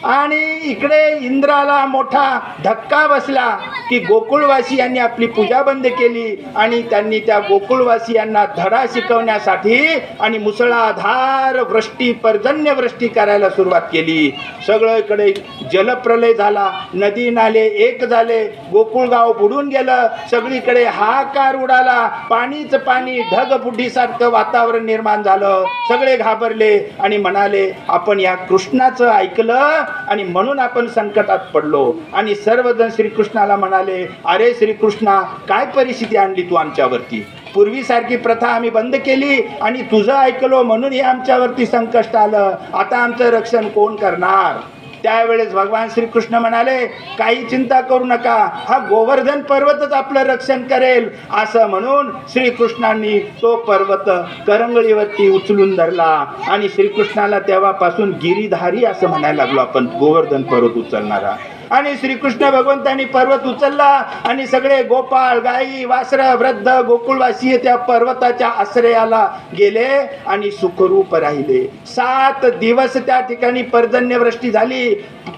आणि इकडे इंद्राला मोठा धक्का बसला की गोकुळवासियांनी आपली पूजा बंद केली आणि त्यांनी त्या गोकुळवासियांना धडा शिकवण्यासाठी आणि मुसळाधार वृष्टी पर्जन्य वृष्टी करायला सुरुवात केली. सगळीकडे जलप्रलय झाला. नदी नाले एक झाले. गोकुळगाव बुडून गेलं. सगळीकडे हाहाकार उडाला. पाणीच पाणी ढगफुटीसारखं वातावरण निर्माण झालं. सगळे घाबरले आणि म्हणाले आपण या कृष्णाचं ऐकलं आणि म्हणून आपण संकटात पडलो. आणि सर्वजण श्रीकृष्णाला म्हणाले अरे श्रीकृष्णा काय परिस्थिती आणली तू आमच्यावरती. पूर्वीसारखी प्रथा आम्ही बंद केली आणि तुझं ऐकलो म्हणून हे आमच्यावरती संकट आलं. आता आमचं रक्षण कोण करणार. त्यावेळेस भगवान श्रीकृष्ण म्हणाले काही चिंता करू नका, हा गोवर्धन पर्वतच आपलं रक्षण करेल. असं म्हणून श्रीकृष्णांनी तो पर्वत करंगळीवरती उचलून धरला आणि श्रीकृष्णाला तेव्हापासून गिरीधारी असं म्हणायला लागलो आपण, गोवर्धन पर्वत उचलणारा. आणि श्रीकृष्ण भगवंतांनी पर्वत उचलला आणि सगळे गोपाळ गाई वासरं वृद्ध गोकुळवासी त्या पर्वताच्या आश्रयाला गेले आणि सुखरूप राहिले. 7 दिवस त्या ठिकाणी पर्जन्यवृष्टी झाली.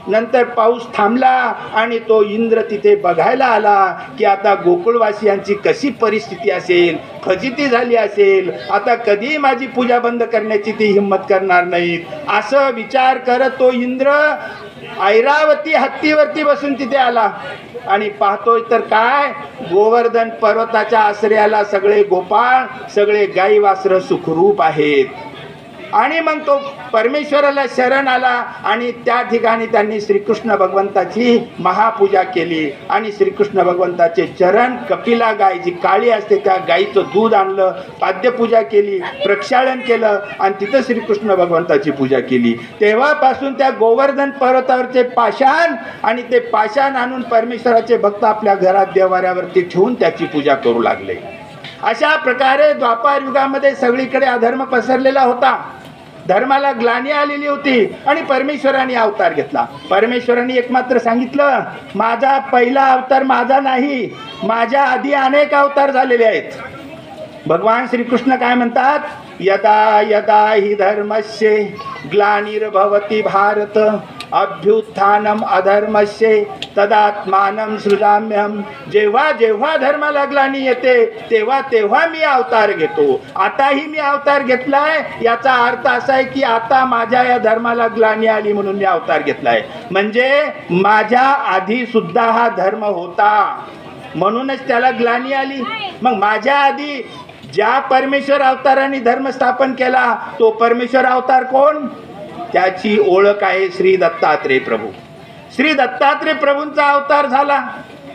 नंतर पाऊस थांबला आणि तो इंद्र तिथे बघायला आला की आता गोकुळवासियांची कशी परिस्थिती असेल, फजिती झाली असेल. आता कधी माझी पूजा बंद करण्याची ती हिंमत करणार नाहीत. असं विचार करत तो इंद्र ऐरावती हत्तीवरती बसून तिथे आला आणि पाहतोय तर काय गोवर्धन पर्वताच्या आश्रयाला सगळे गोपाळ सगळे गाई वासरं सुखरूप आहेत. आणि मग तो परमेश्वराला शरण आला आणि त्या ठिकाणी त्यांनी श्रीकृष्ण भगवंताची महापूजा केली आणि श्रीकृष्ण भगवंताचे चरण कपिला गाय जी काळी असते त्या गाईचं दूध आणलं, पाद्यपूजा केली, प्रक्षालन केलं आणि तिथं श्रीकृष्ण भगवंताची पूजा केली. तेव्हापासून त्या गोवर्धन पर्वतावरचे पाषाण आणि ते पाषाण आणून परमेश्वराचे भक्त आपल्या घरात देवाऱ्यावरती ठेवून त्याची पूजा करू लागले. अशा प्रकारे द्वापार युगामध्ये सगळीकडे अधर्म पसरलेला होता. धर्माला ग्लानी आलेली होती आणि परमेश्वराने अवतार घेतला. परमेश्वराने एकमात्र सांगितलं माझा पहिला अवतार माझा नाही, माझ्या आधी अनेक अवतार झालेले आहेत. भगवान श्रीकृष्ण काय म्हणतात यदा यदा हि धर्मस्य ग्लानिर्भवति भारत अभ्युत्थानम अधर्मस्य तदात्मानं सृजाम्यहम. जेव्हा जेव्हा धर्माला ग्लानी येते तेव्हा तेव्हा मी अवतार घेतो. आताही मी अवतार घेतलाय. याचा अर्थ असा आहे की आता माझ्या या धर्माला ग्लानी आली म्हणून मी अवतार घेतलाय. म्हणजे माझ्या आधी सुद्धा हा धर्म होता म्हणूनच त्याला ग्लानी आली. मग माझ्या आधी ज्या परमेश्वर अवताराने धर्म स्थापन केला तो परमेश्वर अवतार कोण. त्याची ओळख आहे श्री दत्तात्रेय प्रभू. श्री दत्तात्रेय प्रभूंचा अवतार झाला.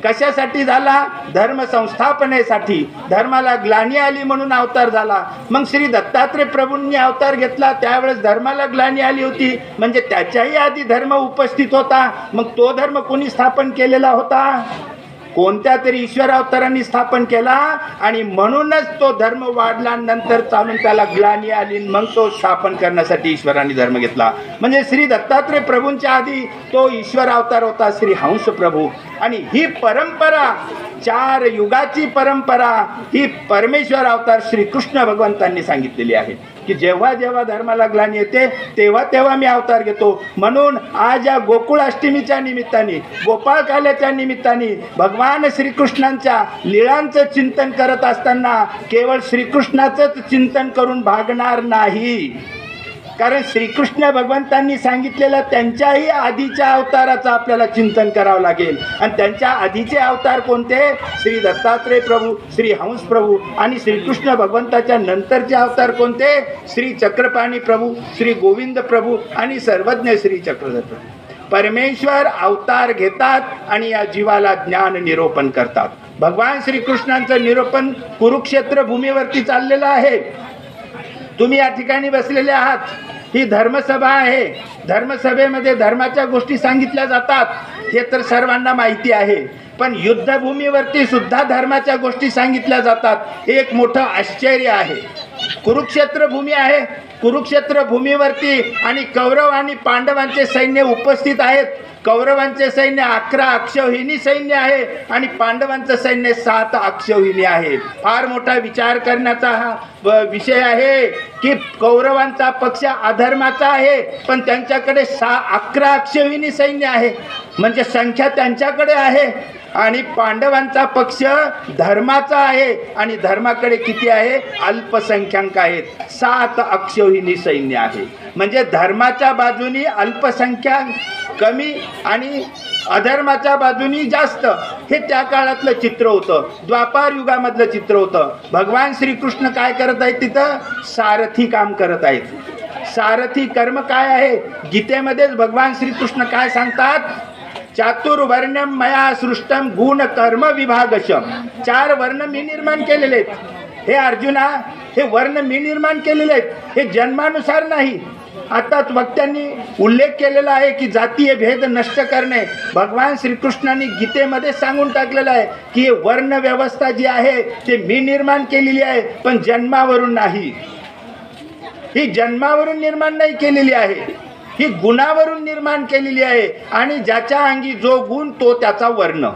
कशासाठी झाला. धर्म संस्थापनेसाठी. धर्माला ग्लानी आली म्हणून अवतार झाला. मग श्री दत्तात्रेय प्रभूंनी अवतार घेतला त्यावेळेस धर्माला ग्लानी आली होती म्हणजे त्याच्याही आधी धर्म उपस्थित होता. मग तो धर्म कोणी स्थापन केलेला होता. कोणत्या तरी ईश्वर अवतारांनी स्थापन केला आणि म्हणूनच तो धर्म वाढला. नंतर चालून त्याला ग्लानी आली मग तो स्थापन करण्यासाठी ईश्वराने धर्म घेतला. म्हणजे श्री दत्तात्रेय प्रभूंच्या आधी तो ईश्वर अवतार होता श्री हंस प्रभू. आणि ही परंपरा 4 युगाची परंपरा ही परमेश्वर अवतार श्रीकृष्ण भगवंतांनी सांगितलेली आहे की जेव्हा जेव्हा धर्माला ग्लानी येते तेव्हा तेव्हा मी अवतार घेतो. म्हणून आज या गोकुळाष्टमीच्या निमित्ताने गोपाळकाल्याच्या निमित्ताने भगवान श्रीकृष्णांच्या लीळांचं चिंतन करत असताना केवळ श्रीकृष्णाचंच चिंतन करून भागणार नाही. कारण श्रीकृष्ण भगवंतांनी सांगितलेलं त्यांच्याही आधीच्या अवताराचं आपल्याला चिंतन करावं लागेल. आणि त्यांच्या आधीचे अवतार कोणते. श्री दत्तात्रेय प्रभू, श्री हंस प्रभू. आणि श्रीकृष्ण भगवंताच्या नंतरचे अवतार कोणते. श्री चक्रपाणी प्रभू, श्री गोविंद प्रभू आणि सर्वज्ञ श्री चक्रधर प्रभू. परमेश्वर अवतार घेतात आणि या जीवाला ज्ञान निरोपण करतात. भगवान श्रीकृष्णांचं निरोपण कुरुक्षेत्र भूमीवरती चाललेलं आहे. तुम्ही या ठिकाणी बसलेले आहात. ही धर्मसभा आहे. धर्मसभेमध्ये धर्माच्या गोष्टी सांगितल्या जातात हे तर सर्वांना माहिती आहे. पण युद्धभूमीवरती सुद्धा धर्माच्या गोष्टी सांगितल्या जातात हे एक मोठं आश्चर्य आहे. कुरुक्षेत्र भूमी आहे कुरुक्षेत्र भूमीवरती आणि कौरव आणि पांडवांचे सैन्य उपस्थित आहेत. कौरवांचे सैन्य 11 अक्षौहिणी सैन्य आहे आणि पांडवांचं सैन्य 7 अक्षौहिणी आहे. फार मोठा विचार करण्याचा हा विषय आहे की कौरवांचा पक्ष अधर्माचा आहे, पण त्यांच्याकडे 11 अक्षौहिणी सैन्य आहे, म्हणजे संख्या त्यांच्याकडे आहे. आणि पांडवांचा पक्ष धर्माचा आहे आणि धर्माकडे किती आहे? अल्पसंख्याक आहेत. 7 अक्षौहिणी सैन्य आहे. म्हणजे धर्माच्या बाजूनी अल्पसंख्याक कमी आणि अधर्माच्या बाजूनी जास्त. हे त्या काळातलं चित्र होतं, द्वापार युगामधलं चित्र होतं. भगवान श्रीकृष्ण काय करत आहेत? तिथं सारथी काम करत आहेत. सारथी कर्म काय आहे? गीतेमध्येच भगवान श्रीकृष्ण काय सांगतात? चातुर्वर्ण्यम मया सृष्टम गुण कर्म विभागशम. 4 वर्ण मी निर्माण केलेले आहेत. हे अर्जुना, हे वर्ण मी निर्माण केलेले आहेत, हे जन्मानुसार नाही. आताच वक्त्यांनी उल्लेख केलेला आहे की जातीय भेद नष्ट करणे. भगवान श्रीकृष्णांनी गीतेमध्ये सांगून टाकलेलं आहे की वर्ण व्यवस्था जी आहे ते मी निर्माण केलेली आहे, पण जन्मावरून नाही. ही जन्मावरून निर्माण नाही केलेली आहे, ही गुणावरून निर्माण केलेली आहे. आणि ज्याच्या अंगी जो गुण तो त्याचा वर्ण.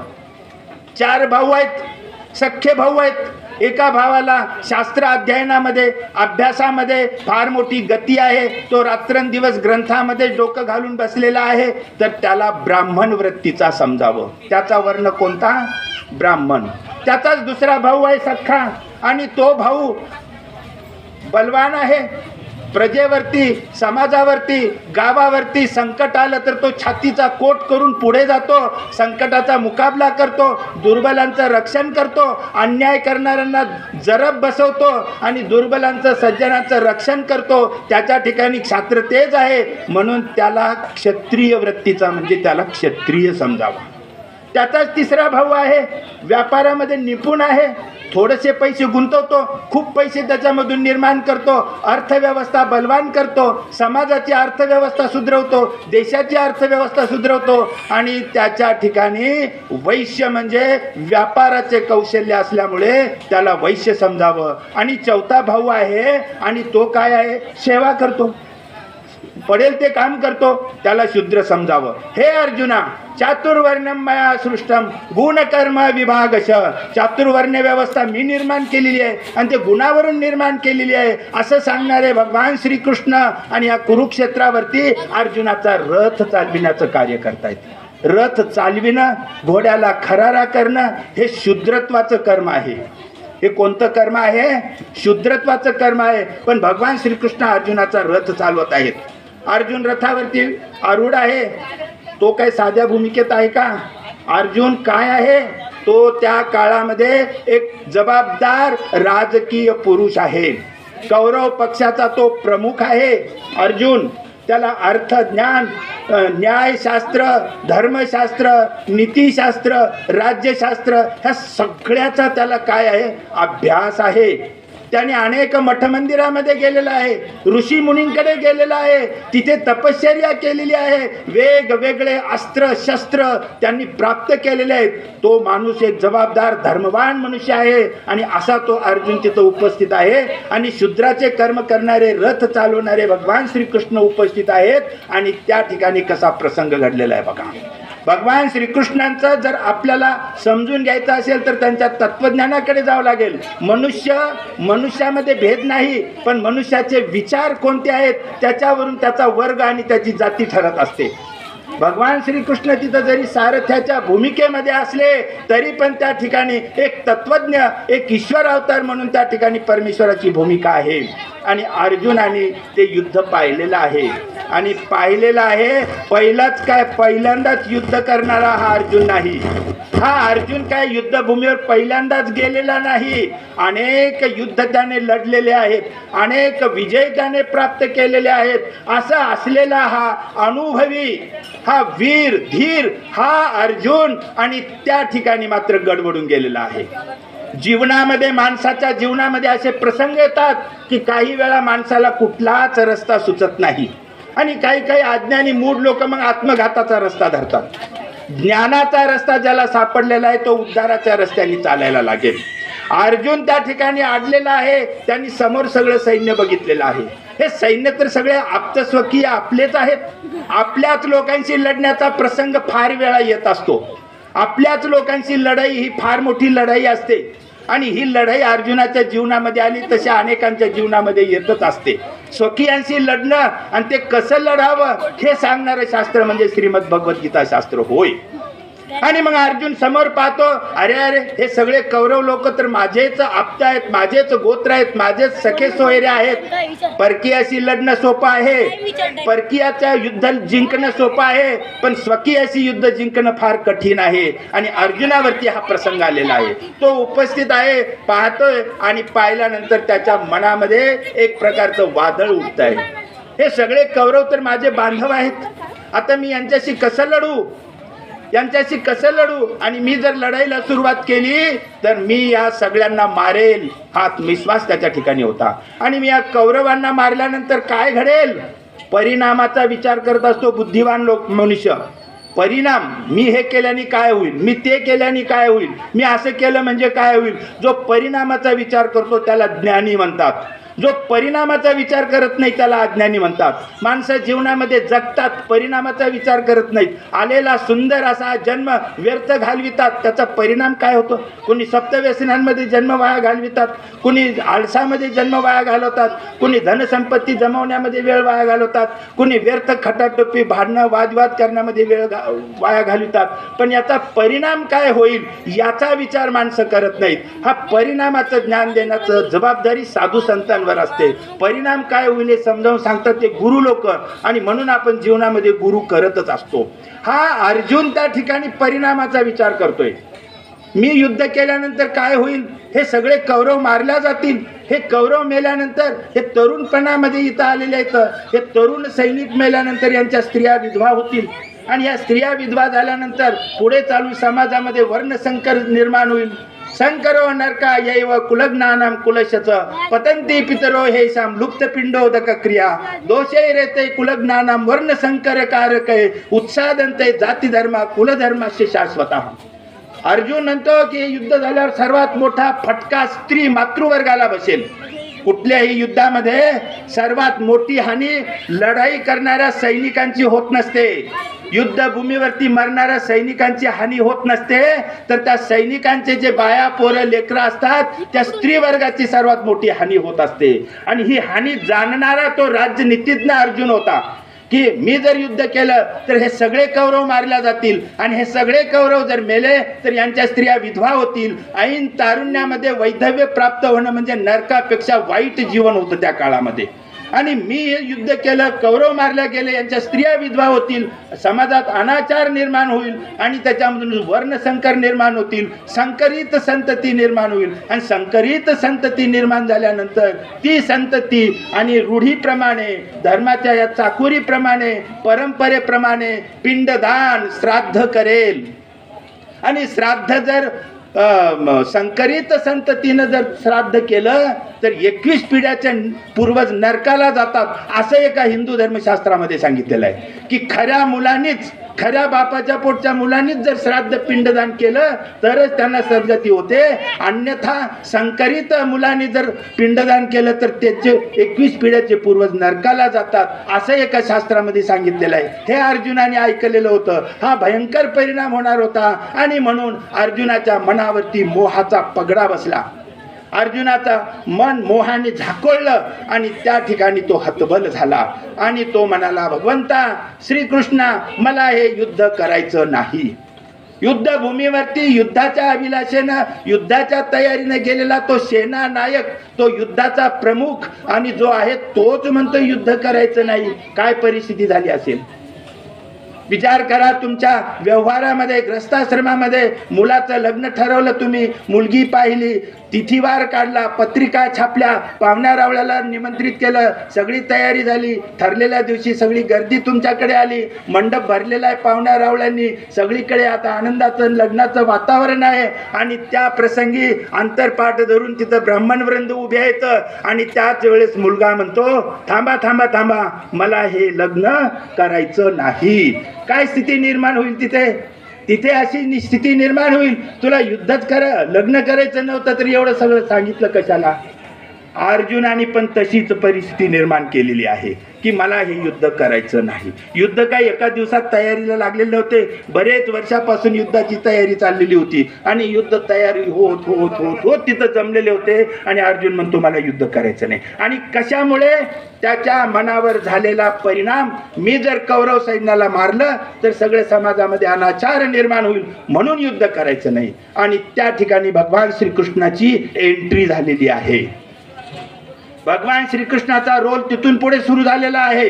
4 भाऊ आहेत, सख्खे भाऊ आहेत. एका भावाला शास्त्र अध्ययनामध्ये अभ्यासामध्ये फार मोठी गती आहे, तो रात्रंदिवस ग्रंथामध्ये डोकं घालून बसलेला आहे, तर त्याला ब्राह्मण वृत्तीचा समजावं. त्याचा वर्ण कोणता? ब्राह्मण. त्याचाच दुसरा भाऊ आहे सख्खा, आणि तो भाऊ बलवान आहे. प्रजेवरती, समाजावरती, गावावरती संकट आलं तर तो छातीचा कोट करून पुढे जातो, संकटाचा मुकाबला करतो, दुर्बलांचं रक्षण करतो, अन्याय करणाऱ्यांना जरब बसवतो आणि दुर्बलांचं सज्जनांचं रक्षण करतो. त्याच्या ठिकाणी क्षात्र तेज आहे, म्हणून त्याला क्षत्रिय वृत्तीचा, म्हणजे त्याला क्षत्रिय समजावा. त्याचाच तिसरा भाऊ आहे, व्यापारामध्ये निपुण आहे, थोडेसे पैसे गुंतवतो, खूप पैसे त्याच्यामधून निर्माण करतो, अर्थव्यवस्था बलवान करतो, समाजाची अर्थव्यवस्था सुधरवतो, देशाची अर्थव्यवस्था सुधरवतो. आणि त्याच्या ठिकाणी वैश्य म्हणजे व्यापाराचे कौशल्य असल्यामुळे त्याला वैश्य समजावं. आणि चौथा भाऊ आहे आणि तो काय आहे? सेवा करतो, पडेल ते काम करतो, त्याला शूद्र समजावं. हे अर्जुना, चातुर्वर्ण्यम मया सृष्टम गुणकर्म विभागश. चातुर्वर्ण्य व्यवस्था मी निर्माण केलेली आहे आणि ते गुणावरून निर्माण केलेली आहे असं सांगणारे भगवान श्रीकृष्ण आणि या कुरुक्षेत्रावरती अर्जुनाचा रथ चालविण्याचं कार्य करतायत. रथ चालविणं, घोड्याला खरारा करणं, हे शूद्रत्वाचं कर्म आहे. हे कोणतं कर्म आहे? शूद्रत्वाचं कर्म आहे. पण भगवान श्रीकृष्ण अर्जुनाचा रथ चालवत आहेत. अर्जुन रथावरती आरूढ आहे. तो काय साध्या भूमिकेत आहे का? अर्जुन काय आहे? तो त्या काळामध्ये एक जबाबदार राजकीय पुरुष आहे. कौरव पक्षाचा तो प्रमुख आहे. अर्जुन, त्याला अर्थ ज्ञान, न्यायशास्त्र, धर्मशास्त्र, नीतिशास्त्र, राज्यशास्त्र ह्या सगळ्याचा त्याला काय आहे? अभ्यास आहे. त्याने अनेक मठमंदिरामध्ये गेलेला आहे, ऋषी मुनींकडे गेलेला आहे, तिथे तपश्चर्या केलेली आहे, वेगवेगळे अस्त्र शस्त्र त्यांनी प्राप्त केलेले आहेत. तो माणूस एक जबाबदार धर्मवान मनुष्य आहे आणि असा तो अर्जुन तिथं उपस्थित आहे. आणि शूद्राचे कर्म करणारे, रथ चालवणारे भगवान श्रीकृष्ण उपस्थित आहेत. आणि त्या ठिकाणी कसा प्रसंग घडलेला आहे बघा. भगवान श्रीकृष्णांचं जर समजून घ्यायचं असेल तर त्यांच्या तत्वज्ञानाकडे जावं लागेल. मनुष्यामध्ये भेद नाही, पण मनुष्याचे विचार कोणते आहेत त्याच्यावरून त्याचा वर्ग आणि त्याची जाती ठरत असते. भगवान श्रीकृष्ण तिथं जरी सारथ्याच्या भूमिकेमध्ये असले तरी पण त्या ठिकाणी एक तत्वज्ञ, एक ईश्वर अवतार म्हणून त्या ठिकाणी परमेश्वराची भूमिका आहे. आणि अर्जुनाने ते युद्ध पाहिलेलं आहे. आणि पाहिलेलं आहे, पहिल्यांदाच युद्ध करणारा हा अर्जुन नाही. हा अर्जुन काय युद्धभूमीवर पहिल्यांदाच गेलेला नाही. अनेक युद्ध त्याने लढलेले आहेत, अनेक विजय त्याने प्राप्त केलेले आहेत. असा असलेला हा अनुभवी, हा वीर धीर हा अर्जुन आणि त्या ठिकाणी मात्र गडबडून गेलेला आहे. जीवनामध्ये, माणसाच्या जीवनामध्ये असे प्रसंग येतात की काही वेळा माणसाला कुठलाच रस्ता सुचत नाही आणि काही अज्ञानी मूढ लोक मग आत्मघाताचा रस्ता धरतात. ज्ञानाचा रस्ता ज्याला सापडलेला आहे तो उद्धाराच्या रस्त्याने चालायला लागेल. अर्जुन त्या ठिकाणी अडलेला आहे, त्यांनी समोर सगळं सैन्य बघितलेलं आहे. हे सैन्य तर सगळे आप्तस्वकीय आपलेच आहेत. आपल्याच लोकांशी लढण्याचा प्रसंग फार वेळा येत असतो. आपल्याच लोकांशी लढाई ही फार मोठी लढाई असते आणि ही लढाई अर्जुनाच्या जीवनामध्ये आली तशा अनेकांच्या जीवनामध्ये येतच असते. स्वकीयांशी लढणं आणि ते कसं लढावं हे सांगणारं शास्त्र म्हणजे श्रीमद भगवद्गीता शास्त्र होय. आणि मग अर्जुन समोर पाहतो, अरे अरे हे सगळे कौरव लोक तर माझेच आप्त आहेत, माझेच गोत्र आहेत, माझेच सखे सोयरे आहेत. परकीयाशी लढणं सोपं आहे, परकीयाच्या युद्ध जिंकणं सोपं आहे, पण स्वकीयाशी युद्ध जिंकणं फार कठीण आहे. आणि अर्जुनावरती हा प्रसंग आलेला आहे. तो उपस्थित आहे, पाहतोय आणि पाहिल्यानंतर त्याच्या मनामध्ये एक प्रकारचं वादळ उठत आहे. हे सगळे कौरव तर माझे बांधव आहेत, आता मी यांच्याशी कसं लढू, यांच्याशी कसं लढू. आणि मी जर लढाईला सुरुवात केली तर मी या सगळ्यांना मारेल, हा विश्वास त्याच्या ठिकाणी होता. आणि मी या कौरवांना मारल्यानंतर काय घडेल, परिणामाचा विचार करत असतो बुद्धिवान लोक मनुष्य. परिणाम, मी हे केल्याने काय होईल, मी ते केल्याने काय होईल, मी असं केलं म्हणजे काय होईल. जो परिणामाचा विचार करतो त्याला ज्ञानी म्हणतात, जो परिणामाचा विचार करत नाही त्याला अज्ञानी म्हणतात. माणसं जीवनामध्ये जगतात, परिणामाचा विचार करत नाहीत. आलेला सुंदर असा जन्म व्यर्थ घालवितात, त्याचा परिणाम काय होतो. कोणी सप्तव्यसनांमध्ये जन्म वाया घालवितात, कुणी आळसामध्ये जन्म वाया घालवतात, कुणी धनसंपत्ती जमवण्यामध्ये वेळ वाया घालवतात, कुणी व्यर्थ खटाटोपी भांडणं वादविवाद करण्यामध्ये वेळ वाया घालवितात. पण याचा परिणाम काय होईल याचा विचार माणसं करत नाहीत. हा परिणामाचं ज्ञान देण्याचं जबाबदारी साधू संतांवर असते. परिणाम काय होईल हे समजावून सांगतात ते गुरु लोक, आणि म्हणून आपण जीवनामध्ये गुरु करतच असतो. हा अर्जुन त्या ठिकाणी परिणामाचा विचार करतोय. मी युद्ध केल्यानंतर काय होईल, हे सगळे कौरव मारल्या जातील, हे कौरव मेल्यानंतर हे तरुणपणामध्ये इथं आलेले आहेत, हे तरुण सैनिक मेल्यानंतर यांच्या स्त्रिया विधवा होतील, आणि या स्त्रिया विधवा झाल्यानंतर पुढे चालू समाजामध्ये वर्णसंकर निर्माण होईल. संकरो नरका यैव कुलज्ञानम कुलशच पतंती पितरो हे शाम लुप्त पिंडोदक क्रिया दोषे रेते कुलज्ञानम वर्णसंकर कारके उत्सादंते जाती धर्म कुलधर्माशी शाश्वतः. अर्जुन म्हणतो की युद्ध झाल्यावर सर्वात मोठा फटका स्त्री मातृवर्गाला बसेल. कुठल्याही युद्धामध्ये सर्वात मोठी हानी लढाई करणाऱ्या सैनिकांची होत नसते, युद्धभूमीवरती मरणाऱ्या सैनिकांची हानी होत नसते, तर त्या सैनिकांचे जे बाया पोरं लेकरं असतात त्या स्त्री वर्गाची सर्वात मोठी हानी होत असते. आणि ही हानी जाणणारा तो राजनीतिज्ञ अर्जुन होता की मी जर युद्ध केलं तर हे सगळे कौरव मारल्या जातील, आणि हे सगळे कौरव जर मेले तर यांच्या स्त्रिया विधवा होतील. ऐन तारुण्यामध्ये वैधव्य प्राप्त होणं म्हणजे नरकापेक्षा वाईट जीवन होतं त्या काळामध्ये. आणि मी हे युद्ध केलं, कौरव मारल्या गेले, यांच्या स्त्रिया विधवा होतील, समाजात अनाचार निर्माण होईल, आणि त्याच्यामधून वर्णसंकर निर्माण होतील, संकरित संतती निर्माण होईल. आणि संकरित संतती निर्माण झाल्यानंतर ती संतती आणि रूढीप्रमाणे, धर्माच्या या चाकोरीप्रमाणे, परंपरेप्रमाणे पिंडदान श्राद्ध करेल. आणि श्राद्ध जर संकरित संततीनं जर श्राद्ध केलं तर 21 पिढ्याच्या पूर्वज नरकाला जातात, असं एका हिंदू धर्मशास्त्रामध्ये सांगितलेलं आहे की खऱ्या मुलांनीच, खऱ्या बापाच्या पोटच्या मुलांनीच जर श्राद्ध पिंडदान केलं तरच त्यांना सद्गती होते. अन्यथा संकरित मुलांनी जर पिंडदान केलं तर त्याचे 21 पिढ्याचे पूर्वज नरकाला जातात, असं एका शास्त्रामध्ये सांगितलेलं आहे. हे अर्जुनाने ऐकलेलं होतं. हा भयंकर परिणाम होणार होता, आणि म्हणून अर्जुनाच्या मनावरती मोहाचा पगडा बसला. अर्जुनाचा मन मोहाने झाकोळलं आणि त्या ठिकाणी तो हतबल झाला. आणि तो म्हणाला, भगवंता श्रीकृष्णा, मला हे युद्ध करायचं नाही. युद्धभूमीवरती युद्धाच्या अभिलाषेनं, युद्धाच्या तयारीने गेलेला तो सेना नायक, तो युद्धाचा प्रमुख आणि जो आहे तोच म्हणतो युद्ध करायचं नाही. काय परिस्थिती झाली असेल विचार करा. तुमच्या व्यवहारामध्ये, ग्रस्ताश्रमामध्ये मुलाचं लग्न ठरवलं, तुम्ही मुलगी पाहिली, तिथीवार काढला, पत्रिका छापल्या, पाहुण्या रावळ्याला निमंत्रित केलं, सगळी तयारी झाली, ठरलेल्या दिवशी सगळी गर्दी तुमच्याकडे आली, मंडप भरलेला आहे पाहुण्या रावळ्यांनी, सगळीकडे आता आनंदाचं लग्नाचं वातावरण आहे. आणि त्या प्रसंगी अंतरपाठ धरून तिथं ब्राह्मणवृंद उभे आहेत, आणि त्याच वेळेस मुलगा म्हणतो, थांबा थांबा थांबा, मला हे लग्न करायचं नाही. काय स्थिती निर्माण होईल तिथे. तिथे अशी स्थिती निर्माण होईल, तुला युद्धच लग्न करायचं नव्हतं तर एवढं सगळं सांगितलं कशाला? अर्जुनाने पण तशीच परिस्थिती निर्माण केलेली आहे की मला हे युद्ध करायचं नाही. युद्ध काय एका दिवसात तयारीला लागलेले होते, बरेच वर्षापासून युद्धाची तयारी चाललेली होती आणि युद्ध तयारी होत होत होत होत तिथं जमलेले होते आणि अर्जुन म्हणतो मला युद्ध करायचं नाही. आणि कशामुळे? त्याच्या मनावर झालेला परिणाम, मी जर कौरव सैन्याला मारलं तर सगळे समाजामध्ये अनाचार निर्माण होईल म्हणून युद्ध करायचं नाही. आणि त्या ठिकाणी भगवान श्रीकृष्णाची एंट्री झालेली आहे. भगवान श्रीकृष्णाचा रोल तिथून पुढे सुरू झालेला आहे.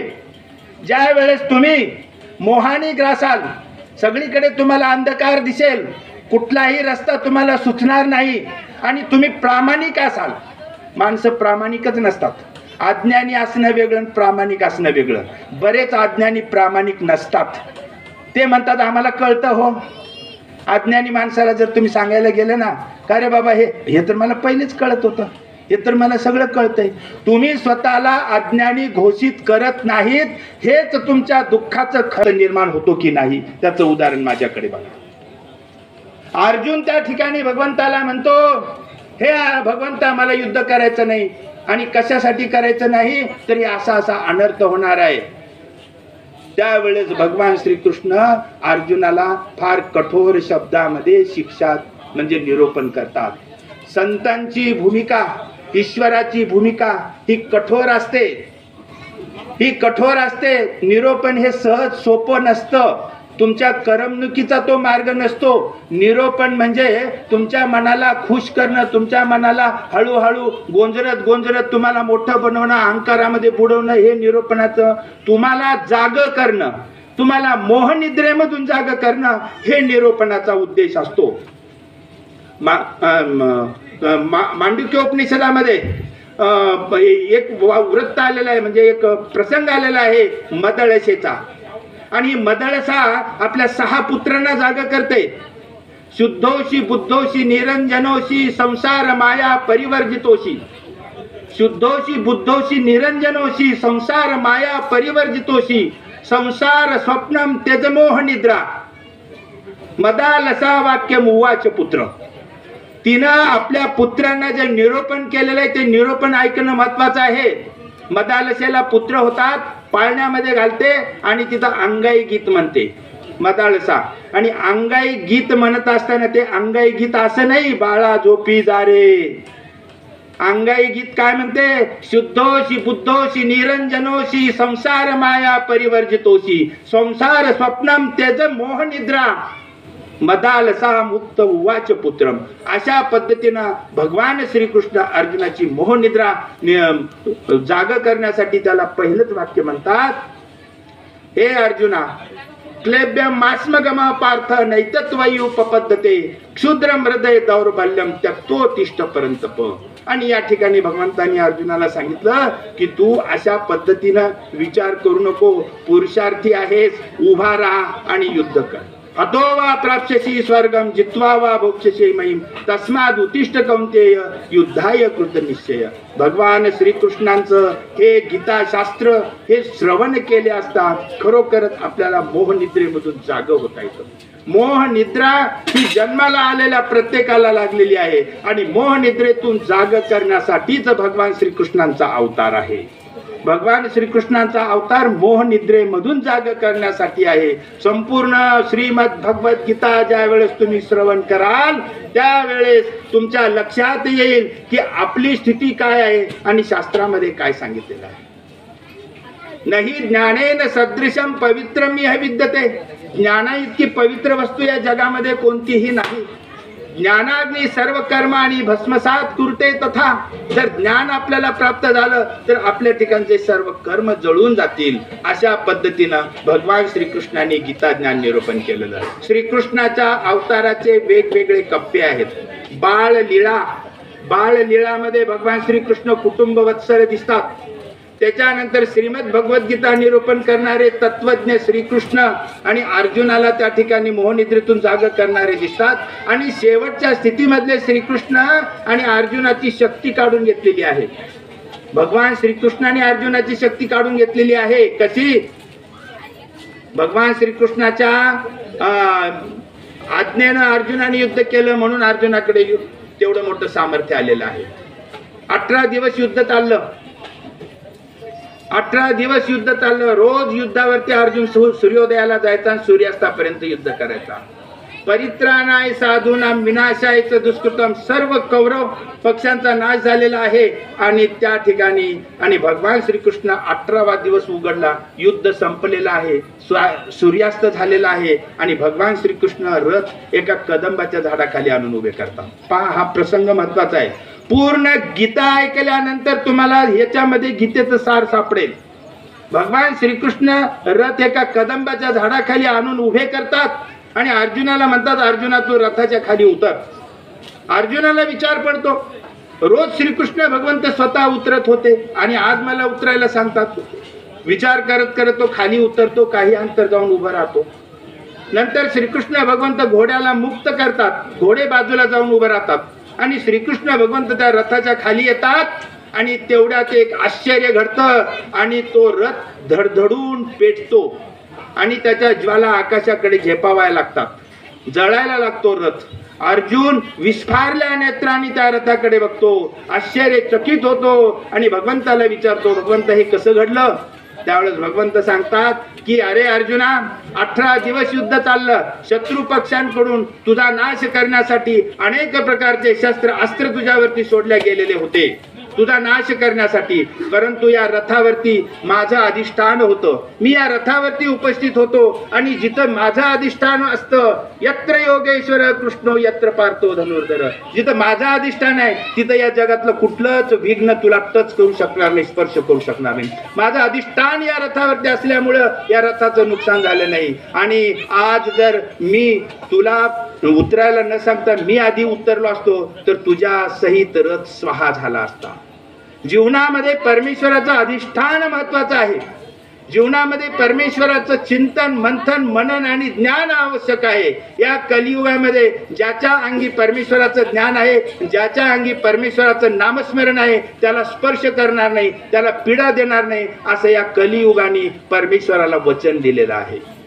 ज्या वेळेस तुम्ही मोहाने ग्रासाल, सगळीकडे तुम्हाला अंधकार दिसेल, कुठलाही रस्ता तुम्हाला सुचणार नाही आणि तुम्ही प्रामाणिक असाल. माणसं प्रामाणिकच नसतात. अज्ञानी असणं वेगळं, प्रामाणिक असणं वेगळं. बरेच अज्ञानी प्रामाणिक नसतात. ते म्हणतात आम्हाला कळतं हो. अज्ञानी माणसाला जर तुम्ही सांगायला गेले ना, का रे बाबा हे तर मला पहिलेच कळत होतं, हे तर मला सगळं कळतंय. तुम्ही स्वतःला अज्ञानी घोषित करत नाहीत, हेच तुमच्या दुःखाचं खरं निर्माण होतो की नाही त्याचं उदाहरण माझ्याकडे बघा. अर्जुन त्या ठिकाणी भगवंताला म्हणतो, हे भगवंता मला युद्ध करायचं नाही. आणि कशासाठी करायचं नाही? तरी असा असा अनर्थ होणार आहे. त्यावेळेस भगवान श्रीकृष्ण अर्जुनाला फार कठोर शब्दामध्ये शिक्षा म्हणजे निरूपण करतात. संतांची भूमिका, ईश्वराची भूमिका ही कठोर असते, ही कठोर असते. निरोपण हे सहज सोपं नसतं. तुमच्या करमणुकीचा तो मार्ग नसतो. निरोपण म्हणजे तुमच्या मनाला खुश करणं, तुमच्या मनाला हळूहळू गोंजरत गोंजरत तुम्हाला मोठं बनवणं, अहंकारामध्ये बुडवणं, हे निरोपणाचं. तुम्हाला जाग करणं, तुम्हाला मोहनिद्रेमधून जाग करणं, हे निरोपणाचा उद्देश असतो. मांडुक्योपनिषदामध्ये एक वृत्त आलेला आहे, म्हणजे एक प्रसंग आलेला आहे मदळसेचा. आणि मदळसा आपल्या 6 पुत्रांना जाग करते. शुद्धोशी बुद्धोशी निरंजनोशी संसार माया परिवर्जितोशी. शुद्धोशी बुद्धोशी निरंजनोशी संसार माया परिवर्जितोशी संसार स्वप्नम त्यजमोह निद्रा मदालसा वाक्यम उवाच पुत्र. तिनं आपल्या पुत्रांना जे निरोपण केलेलं आहे ते निरोपण ऐकणं महत्वाचं आहे. मदालसेला पुत्र होतात, पाळण्यामध्ये घालते आणि तिथं अंगाई गीत म्हणते मदालसा. आणि अंगाई गीत म्हणत असताना ते अंगाई गीत असं नाही, बाळा झोपी जा रे. अंगाई गीत काय म्हणते? शुद्धोशी बुद्धोशी निरंजनोशी संसार माया परिवर्जितोशी संसार स्वप्नम त्यज मोह निद्रा मदालसा मुक्त उवाच पुत्रम. अशा पद्धतीनं भगवान श्रीकृष्ण अर्जुनाची मोहनिद्रा जाग करण्यासाठी त्याला पहिलंच वाक्य म्हणतात, हे अर्जुना क्लेब्यम मास्मगम पार्थ नैतत्वयी उपपद्धते क्षुद्रम हृदय दौर्बल्यम त्यक्तो तिष्ठ परंतप. आणि या ठिकाणी भगवंतांनी अर्जुनाला सांगितलं की तू अशा पद्धतीनं विचार करू नको, पुरुषार्थी आहेस, उभा राहा आणि युद्ध कर. अतो वा प्राप्स्यसि स्वर्गम जित्वा वा भोक्ष्यसि महिम तस्माद उत्तिष्ठ कौंतेय युद्धाय कृत निश्चय. भगवान श्रीकृष्णांचं हे गीता शास्त्र हे श्रवण केले असता खरोखरच आपल्याला मोहनिद्रेमधून जाग होता येतं. मोहनिद्रा ही जन्माला आलेल्या प्रत्येकाला लागलेली आहे आणि मोहनिद्रेतून जाग करण्यासाठीच भगवान श्रीकृष्णांचा अवतार आहे. भगवान श्रीकृष्णांचा अवतार मोहनिद्रेमधून जाग करण्यासाठी आहे. संपूर्ण श्रीमद भगवत गीता ज्या वेळेस तुम्ही श्रवण कराल त्यावेळेस तुमच्या लक्षात येईल की आपली स्थिती काय आहे आणि शास्त्रामध्ये काय सांगितलेलं आहे. नाही ज्ञानेन सदृशम पवित्रम यह विद्यते. ज्ञाना इतकी पवित्र वस्तू या जगामध्ये कोणतीही नाही. ज्ञानाग्नी सर्व कर्म आणि भस्मसात कुरते तथा. जर ज्ञान आपल्याला प्राप्त झालं तर आपल्या ठिकाणचे सर्व कर्म जळून जातील. अशा पद्धतीनं भगवान श्रीकृष्णाने गीता ज्ञान निरूपण केलेलं आहे. श्रीकृष्णाच्या अवताराचे वेगवेगळे कप्पे आहेत. बाळलीळा, बाळलीळामध्ये भगवान श्रीकृष्ण कुटुंब वत्सल दिसतात. त्याच्यानंतर श्रीमद भगवद्गीता निरूपण करणारे तत्वज्ञ श्रीकृष्ण आणि अर्जुनाला त्या ठिकाणी मोहनिद्रेतून जाग करणारे दिसतात. आणि शेवटच्या स्थितीमधले श्रीकृष्ण आणि अर्जुनाची शक्ती काढून घेतलेली आहे. भगवान श्रीकृष्णाने अर्जुनाची शक्ती काढून घेतलेली आहे. कशी? भगवान श्रीकृष्णाच्या आज्ञेनं अर्जुनाने युद्ध केलं म्हणून अर्जुनाकडे तेवढं मोठं सामर्थ्य आलेलं आहे. 18 दिवस युद्ध चाललं. 18 दिवस युद्ध चाललं. रोज युद्धावरती अर्जुन सूर्योदयाला जायचा आणि सूर्यास्तापर्यंत युद्ध करायचा. परित्राणाय साधूनां विनाशायचं दुष्कृतम, सर्व कौरव पक्षांचा नाश झालेला आहे. आणि त्या ठिकाणी आणि भगवान श्रीकृष्ण 18वा दिवस उघडला. युद्ध संपलेलं आहे. सूर्यास्त झालेला आहे आणि भगवान श्रीकृष्ण रथ एका कदंबाच्या झाडाखाली आणून उभे करतात. पहा, हा प्रसंग महत्वाचा आहे. पूर्ण गीता ऐकल्यानंतर तुम्हाला ह्याच्यामध्ये गीतेचं सार सापडेल. भगवान श्रीकृष्ण रथ एका कदंबाच्या झाडाखाली आणून उभे करतात आणि अर्जुनाला म्हणतात, अर्जुना तू रथाच्या खाली उतर. अर्जुनाला विचार पडतो, रोज श्रीकृष्ण भगवंत स्वतः उतरत होते आणि आज मला उतरायला सांगतात. विचार करत करत तो खाली उतरतो, काही अंतर जाऊन उभा राहतो. नंतर श्रीकृष्ण भगवंत घोड्याला मुक्त करतात. घोडे बाजूला जाऊन उभे राहतात आणि श्रीकृष्ण भगवंत त्या रथाच्या खाली येतात आणि तेवढ्यात एक आश्चर्य घडतं आणि तो रथ धडधडून पेटतो आणि त्याच्या ज्वाला आकाशाकडे झेपावायला लागतात. जळायला लागतो रथ. अर्जुन विस्फारल्या नेत्रांनी त्या रथाकडे बघतो, आश्चर्यचकित होतो आणि भगवंताला विचारतो, भगवंत हे कसं घडलं? त्यावेळेस भगवंत सांगतात की अरे अर्जुना, 18 दिवस युद्ध चाललं. शत्रू पक्षांकडून तुझा नाश करण्यासाठी अनेक प्रकारचे शस्त्र अस्त्र तुझ्यावरती सोडले गेलेले होते, तुझा नाश करण्यासाठी. परंतु या रथावरती माझं अधिष्ठान होतं. मी या रथावरती उपस्थित होतो आणि जिथं माझं अधिष्ठान असतं, यत्र योगेश्वर कृष्णो यत्र पार्थो धनुर्धर, जिथं माझं अधिष्ठान आहे तिथं या जगातलं कुठलंच विघ्न तुला टच करू शकणार नाही, स्पर्श करू शकणार नाही. माझं अधिष्ठान या रथावरती असल्यामुळं या रथाचं नुकसान झालं नाही. आणि आज जर मी तुला उतरायला न सांगता मी आधी उतरलो असतो तर तुझ्या सहित रथ स्वाहा झाला असता. जीवनामध्ये परमेश्वराचं अधिष्ठान महत्वाचं आहे. जीवनामध्ये परमेश्वराचं चिंतन, मंथन, मनन आणि ज्ञान आवश्यक आहे. या कलियुगामध्ये ज्याच्या अंगी परमेश्वराचं ज्ञान आहे, ज्याच्या अंगी परमेश्वराचं नामस्मरण आहे, त्याला स्पर्श करणार नाही, त्याला पीडा देणार नाही, असं या कलियुगाने परमेश्वराला वचन दिलेलं आहे.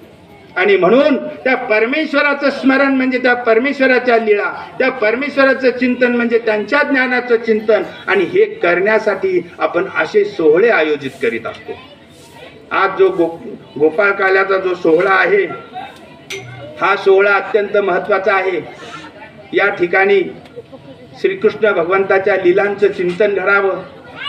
आणि म्हणून त्या परमेश्वराचं स्मरण म्हणजे त्या परमेश्वराच्या लीळा, त्या परमेश्वराचं चिंतन म्हणजे त्यांच्या ज्ञानाचं चिंतन. आणि हे करण्यासाठी आपण असे सोहळे आयोजित करीत असतो. आज जो गोपाळ काल्याचा जो सोहळा आहे, हा सोहळा अत्यंत महत्वाचा आहे. या ठिकाणी श्रीकृष्ण भगवंताच्या लीलांचं चिंतन घडावं,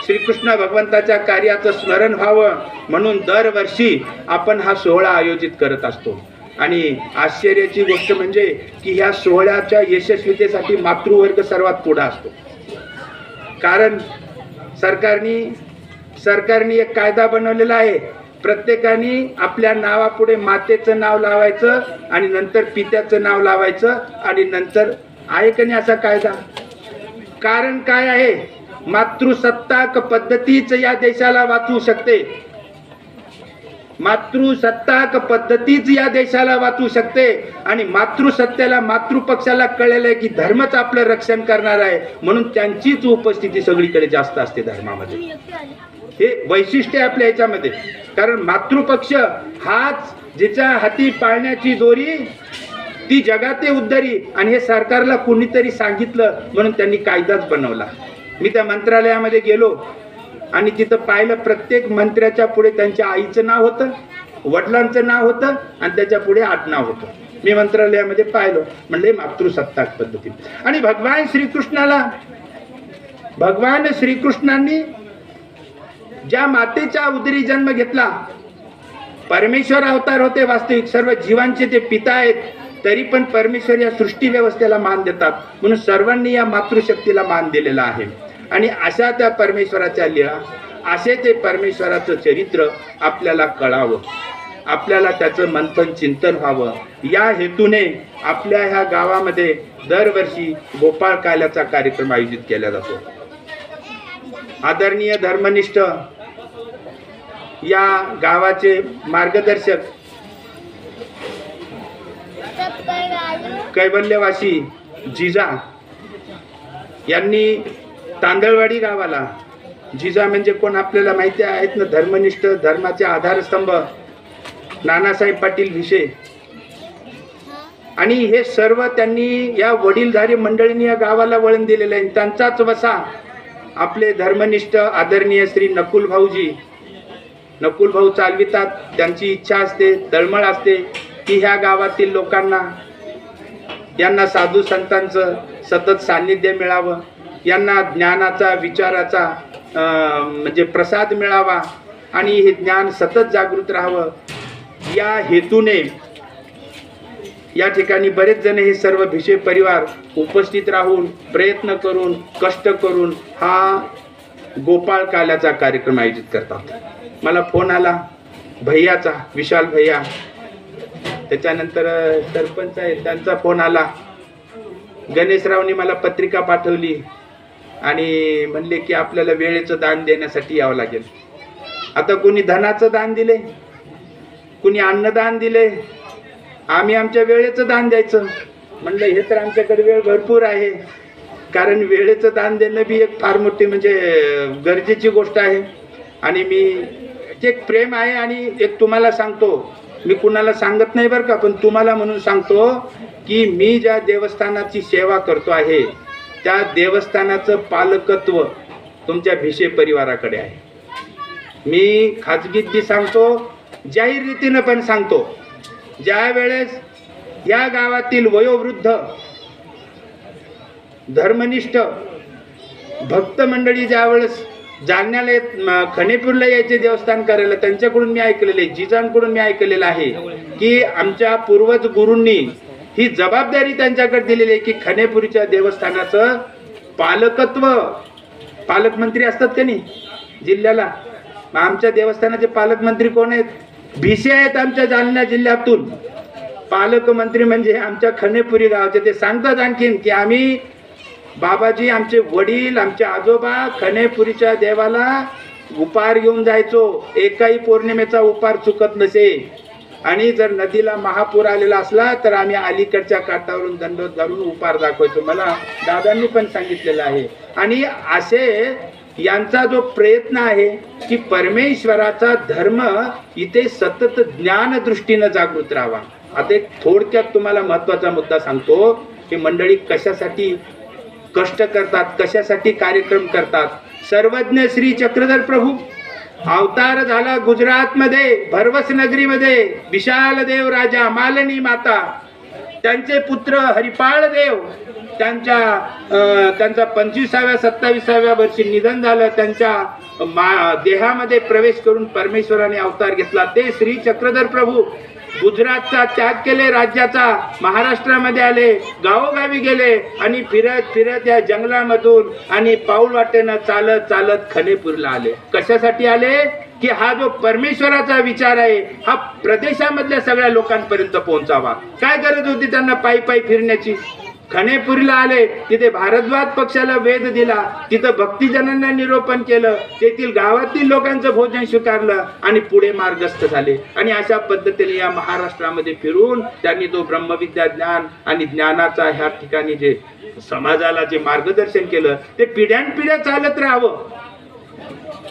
श्रीकृष्ण भगवंताच्या कार्याचं स्मरण व्हावं म्हणून दरवर्षी आपण हा सोहळा आयोजित करत असतो. आणि आश्चर्याची गोष्ट म्हणजे की ह्या सोहळ्याच्या यशस्वीतेसाठी मातृवर्ग सर्वात पुढे असतो. कारण सरकारने एक कायदा बनवलेला आहे. प्रत्येकाने आपल्या नावापुढे मातेचं नाव लावायचं आणि नंतर पित्याचं नाव लावायचं आणि नंतर आहे का नाही असा कायदा. कारण काय आहे, मातृसत्ताक पद्धतीच या देशाला वाचवू शकते. मातृसत्ताक पद्धतीच या देशाला वाचवू शकते. आणि मातृसत्तेला, मातृपक्षाला कळलेलं आहे की धर्मच आपलं रक्षण करणार आहे म्हणून त्यांचीच उपस्थिती सगळीकडे जास्त असते धर्मामध्ये. हे वैशिष्ट्य आहे आपल्या याच्यामध्ये. कारण मातृपक्ष हाच जिच्या हाती पाळण्याची दोरी ती जगाते उद्धरी. आणि हे सरकारला कुणीतरी सांगितलं म्हणून त्यांनी कायदाच बनवला. मी त्या मंत्रालयामध्ये गेलो आणि तिथं पाहिलं, प्रत्येक मंत्र्याच्या पुढे त्यांच्या आईचं नाव होतं, वडिलांचं नाव होतं आणि त्याच्या पुढे आडनाव होतं. मी मंत्रालयामध्ये पाहिलं, म्हणले मातृसत्ताक पद्धती. आणि भगवान श्रीकृष्णांनी ज्या मातेच्या उदरी जन्म घेतला, परमेश्वर अवतार होते वास्तविक, सर्व जीवांचे ते पिता आहेत, तरी पण परमेश्वर या सृष्टी व्यवस्थेला मान देतात. म्हणून सर्वांनी या मातृशक्तीला मान दिलेला आहे. आणि अशा त्या परमेश्वराच्या लीळा, असे ते परमेश्वराचं चरित्र आपल्याला कळावं, आपल्याला त्याचं मंथन चिंतन व्हावं, या हेतूने आपल्या ह्या गावामध्ये दरवर्षी गोपाळ काल्याचा कार्यक्रम आयोजित केला जातो. आदरणीय धर्मनिष्ठ या गावाचे मार्गदर्शक कैवल्यवासी जिजा यांनी तांदळवाडी गावाला, जिजा म्हणजे कोण आपल्याला माहिती आहेत ना, धर्मनिष्ठ, धर्माचे आधारस्तंभ नानासाहेब पाटील भिशे, आणि हे सर्व त्यांनी या वडीलधारी मंडळींनी या गावाला वळण दिलेलं आहे. त्यांचाच वसा आपले धर्मनिष्ठ आदरणीय श्री नकुल भाऊजी, नकुल भाऊ चालवितात. त्यांची इच्छा असते, तळमळ असते की ह्या गावातील लोकांना, यांना साधू संतांचं सतत सान्निध्य मिळावं, यांना ज्ञानाचा विचाराचा म्हणजे प्रसाद मिळावा आणि हे ज्ञान सतत जागृत राहावं. या हेतूने या ठिकाणी बरेच जण हे सर्व भिशे परिवार उपस्थित राहून प्रयत्न करून कष्ट करून हा गोपाळ काल्याचा कार्यक्रम आयोजित करतात. मला फोन आला भैयाचा, विशाल भैया, त्याच्यानंतर सरपंच आहे त्यांचा फोन आला, गणेशरावनी मला पत्रिका पाठवली आणि म्हणले की आपल्याला वेळेचं दान देण्यासाठी यावं लागेल. आता कोणी धनाचं दान दिले, कुणी अन्नदान दिले, आम्ही आमच्या वेळेचं दान द्यायचं. म्हणलं हे तर आमच्याकडे वेळ भरपूर आहे, कारण वेळेचं दान देणं बी एक फार मोठी म्हणजे गरजेची गोष्ट आहे. आणि मी एक प्रेम आहे आणि एक तुम्हाला सांगतो, मी कुणाला सांगत नाही बरं का, पण तुम्हाला म्हणून सांगतो की मी ज्या देवस्थानाची सेवा करतो आहे त्या देवस्थानाचं पालकत्व तुमच्या भिशे परिवाराकडे आहे. मी खाजगीत बी सांगतो, जाहीर रीतीनं पण सांगतो, ज्या वेळेस या गावातील वयोवृद्ध धर्मनिष्ठ भक्त मंडळी ज्या वेळेस जालन्याला खणेपूरला यायचे देवस्थान करायला, त्यांच्याकडून मी ऐकलेले, जिजांकडून मी ऐकलेलं आहे की आमच्या पूर्वज गुरूंनी ही जबाबदारी त्यांच्याकडे दिलेली आहे की खणेपुरीच्या देवस्थानाचं पालकत्व, पालकमंत्री असतात का नाही जिल्ह्याला, आमच्या देवस्थानाचे पालकमंत्री कोण आहेत? भिसे आहेत आमच्या जालना जिल्ह्यातून. पालकमंत्री म्हणजे आमच्या खणेपुरी गावाचे. ते सांगतात आणखीन की आम्ही बाबाजी, आमचे वडील, आमचे आजोबा खणेपुरीच्या देवाला उपार घेऊन जायचो. एकाही पौर्णिमेचा उपार चुकत नसे. आणि जर नदीला महापूर आलेला असला तर आम्ही अलीकडच्या काठावरून दंडोत घालून उपार दाखवायचो. मला दादांनी पण सांगितलेलं आहे. आणि असे यांचा जो प्रयत्न आहे की परमेश्वराचा धर्म इथे सतत ज्ञान दृष्टीनं जागृत राहावा. आता एक थोडक्यात तुम्हाला महत्त्वाचा मुद्दा सांगतो की मंडळी कशासाठी कष्ट करतात, कशासाठी कार्यक्रम करतात. सर्वज्ञ श्री चक्रधर प्रभू अवतार झाला गुजरातमध्ये, भरवस नगरीमध्ये. विशाल देव राजा, मालनी माता, त्यांचे पुत्र हरिपाळ देव, त्यांचा 25व्या 27व्या वर्षी निधन झालं. त्यांच्या देहामध्ये प्रवेश करून परमेश्वराने अवतार घेतला. ते श्री चक्रधर प्रभू गुजरातचा त्याग केले, राज्याचा, महाराष्ट्रामध्ये आले, गावोगावी गेले आणि फिरत फिरत या जंगलामधून आणि पाऊल वाटेनं चालत चालत खणेपूरला आले. कशासाठी आले? की हा जो परमेश्वराचा विचार आहे हा प्रदेशामधल्या सगळ्या लोकांपर्यंत पोहोचावा. काय गरज होती त्यांना पायी पायी फिरण्याची? खणेपुरीला आले, तिथे भारद्वाज पक्षाला वेध दिला, तिथं भक्तिजनांना निरोपण केलं, तेथील गावातील लोकांचं भोजन स्वीकारलं आणि पुढे मार्गस्थ झाले. आणि अशा पद्धतीने या महाराष्ट्रामध्ये फिरून त्यांनी तो ब्रह्मविद्या ज्ञान आणि ज्ञानाचा ह्या ठिकाणी जे समाजाला जे मार्गदर्शन केलं ते पिढ्यानपिढ्या चालत राहावं,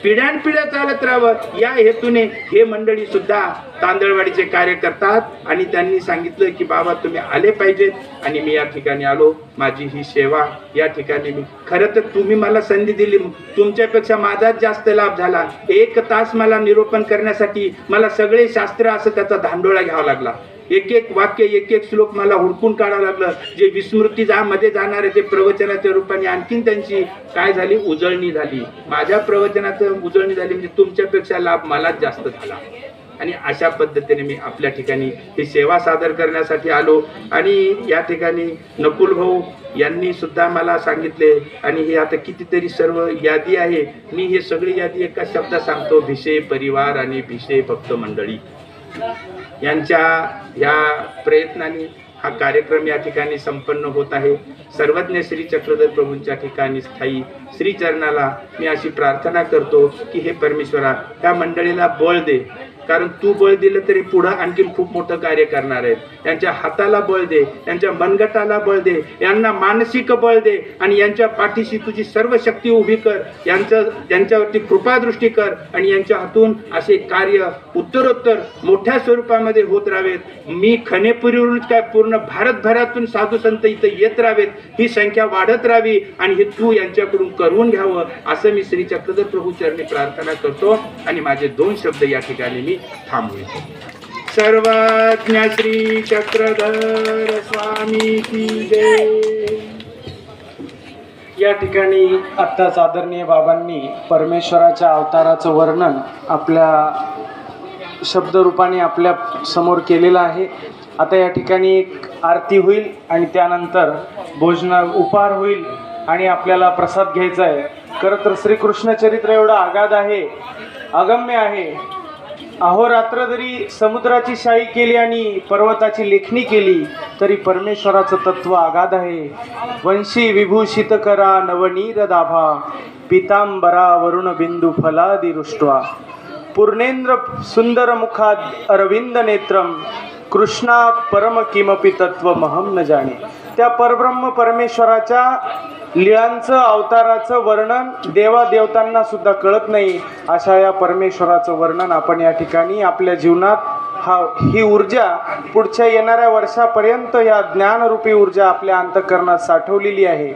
पिढ्यानपिढ्या चालत राहावं या हेतूने हे मंडळी सुद्धा तांदळवाडीचे कार्य करतात. आणि त्यांनी सांगितलं की बाबा तुम्ही आले पाहिजेत. आणि मी या ठिकाणी आलो. माझी ही सेवा या ठिकाणी मी, खरं तर तुम्ही मला संधी दिली, तुमच्यापेक्षा माझाच जास्त लाभ झाला. 1 तास मला निरूपण करण्यासाठी मला सगळे शास्त्र असं त्याचा धांडोळा घ्यावा लागला. एक एक वाक्य, एक एक श्लोक मला हुडकून काढावं लागलं. जे विस्मृती मध्ये जाणारे ते प्रवचनाच्या रूपाने आणखीन त्यांची काय झाली, उजळणी झाली. माझ्या प्रवचनाचं उजळणी झाली म्हणजे तुमच्यापेक्षा लाभ मलाच जास्त झाला. आणि अशा पद्धतीने मी आपल्या ठिकाणी ही सेवा सादर करण्यासाठी आलो. आणि या ठिकाणी नकुल भाऊ यांनी सुद्धा मला सांगितले, आणि हे आता कितीतरी सर्व यादी आहे, मी हे सगळी यादी एका शब्दात सांगतो. भिशे परिवार आणि भिशे भक्त मंडळी यांच्या या प्रयत्नाने हा कार्यक्रम या ठिकाणी संपन्न होत आहे. सर्वज्ञ श्री चक्रधर प्रभूंच्या ठिकाणी स्थायी श्री चरणाला मी अशी प्रार्थना करतो की हे परमेश्वरा, त्या मंडळीला बळ दे, कारण तू बळ दिलं तरी पुढं आणखीन खूप मोठं कार्य करणार आहेत. यांच्या हाताला बळ दे, यांच्या मनगटाला बळ दे, यांना मानसिक बळ दे आणि यांच्या पाठीशी तुझी सर्व शक्ती उभी कर. यांच्यावरती कृपादृष्टी कर आणि यांच्या हातून असे कार्य उत्तरोत्तर मोठ्या स्वरूपामध्ये होत राहावेत. मी खनेपुरीवरूनच काय पूर्ण भारतभरातून साधू संत इथं येत राहावेत, ही संख्या वाढत राहावी आणि हे तू यांच्याकडून करून घ्यावं असं मी श्री चक्रधर प्रभू चरणी प्रार्थना करतो आणि माझे 2 शब्द या ठिकाणी मी थांबवितो. सर्वज्ञ श्री चक्रधर स्वामी की जय. या ठिकाणी आत्ताच आदरणीय बाबांनी परमेश्वराच्या अवताराचं वर्णन आपल्या शब्दरूपाने आपल्या समोर केलेलं आहे. आता या ठिकाणी एक आरती होईल आणि त्यानंतर उपहार होईल आणि आपल्याला प्रसाद घ्यायचा आहे. खरं तर श्रीकृष्ण चरित्र एवढं अगाध आहे, अगम्य आहे. अहोरात्र जरी समुद्राची शाही केली आणि पर्वताची लेखणी केली तरी परमेश्वराचं तत्व अगाध आहे. वंशी विभूषित करा नवनीर दाभा, पितांबरा वरुण बिंदू फलादी रुष्ट्वा, पूर्णेंद्र सुंदर मुखात अरविंद नेत्रम, कृष्णा परम किमपि तत्वमहम न जाणे. त्या परब्रह्म परमेश्वराच्या लीळांचं अवताराचं वर्णन देवादेवतांना सुद्धा कळत नाही. अशा या परमेश्वराचं वर्णन आपण या ठिकाणी आपल्या जीवनात ही ऊर्जा पुढच्या येणाऱ्या वर्षापर्यंत या ज्ञानरूपी ऊर्जा आपल्या अंतःकरणात साठवलेली आहे.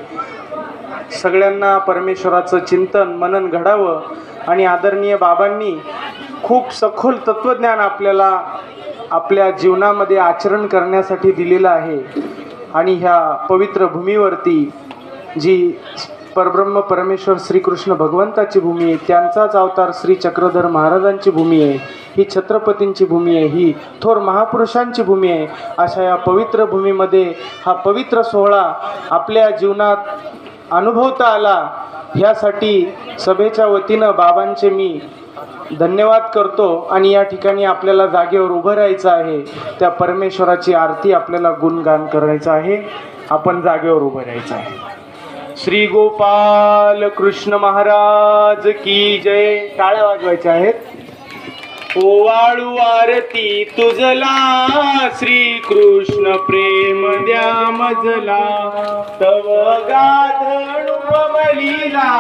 सगळ्यांना परमेश्वराचं चिंतन मनन घडावं आणि आदरणीय बाबांनी खूप सखोल तत्वज्ञान आपल्याला आपल्या जीवनामध्ये आचरण करण्यासाठी दिलेलं आहे. आणि ह्या पवित्र भूमीवरती जी परब्रह्म परमेश्वर श्रीकृष्ण भगवंताची भूमी आहे, त्यांचाच अवतार श्री चक्रधर महाराजांची भूमी आहे, ही छत्रपतींची भूमी आहे, ही थोर महापुरुषांची भूमी आहे. अशा या पवित्र भूमीमध्ये हा पवित्र सोहळा आपल्या जीवनात अनुभवता आला, ह्यासाठी सभेच्या वतीनं बाबांचे मी धन्यवाद करतो. आणि या ठिकाणी आपल्याला जागेवर उभं राहायचं आहे, त्या परमेश्वराची आरती आपल्याला गुणगान करायचं आहे. आपण जागेवर उभं राहायचं आहे. श्री गोपाल कृष्ण महाराज की जय. टाळ्या वाजवायच्या आहेत. ओवाळू आरती तुझला श्री कृष्ण प्रेम द्या मजला, तव गाधण उपमलीला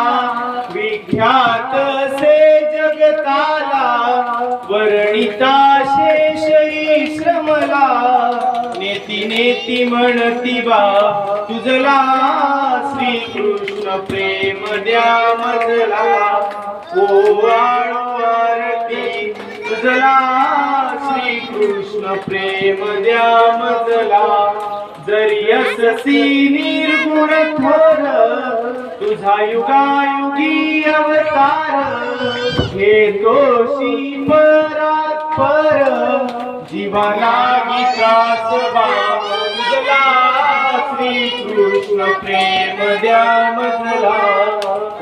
विख्यात से जगताला, वर्णिता शेषई श्रमला, नेती नेती म्हणती बा तुझला श्री कृष्ण प्रेम द्या मजला. ओवाळू आरती तुझला श्री कृष्ण प्रेम द्या मजला, जरी अससी निर्गुण थोर तुझा युगायुगी अवतार, हे तोशी परात्पर जीवाला त्रास बा तुझला श्री कृष्ण प्रेम द्या मजला.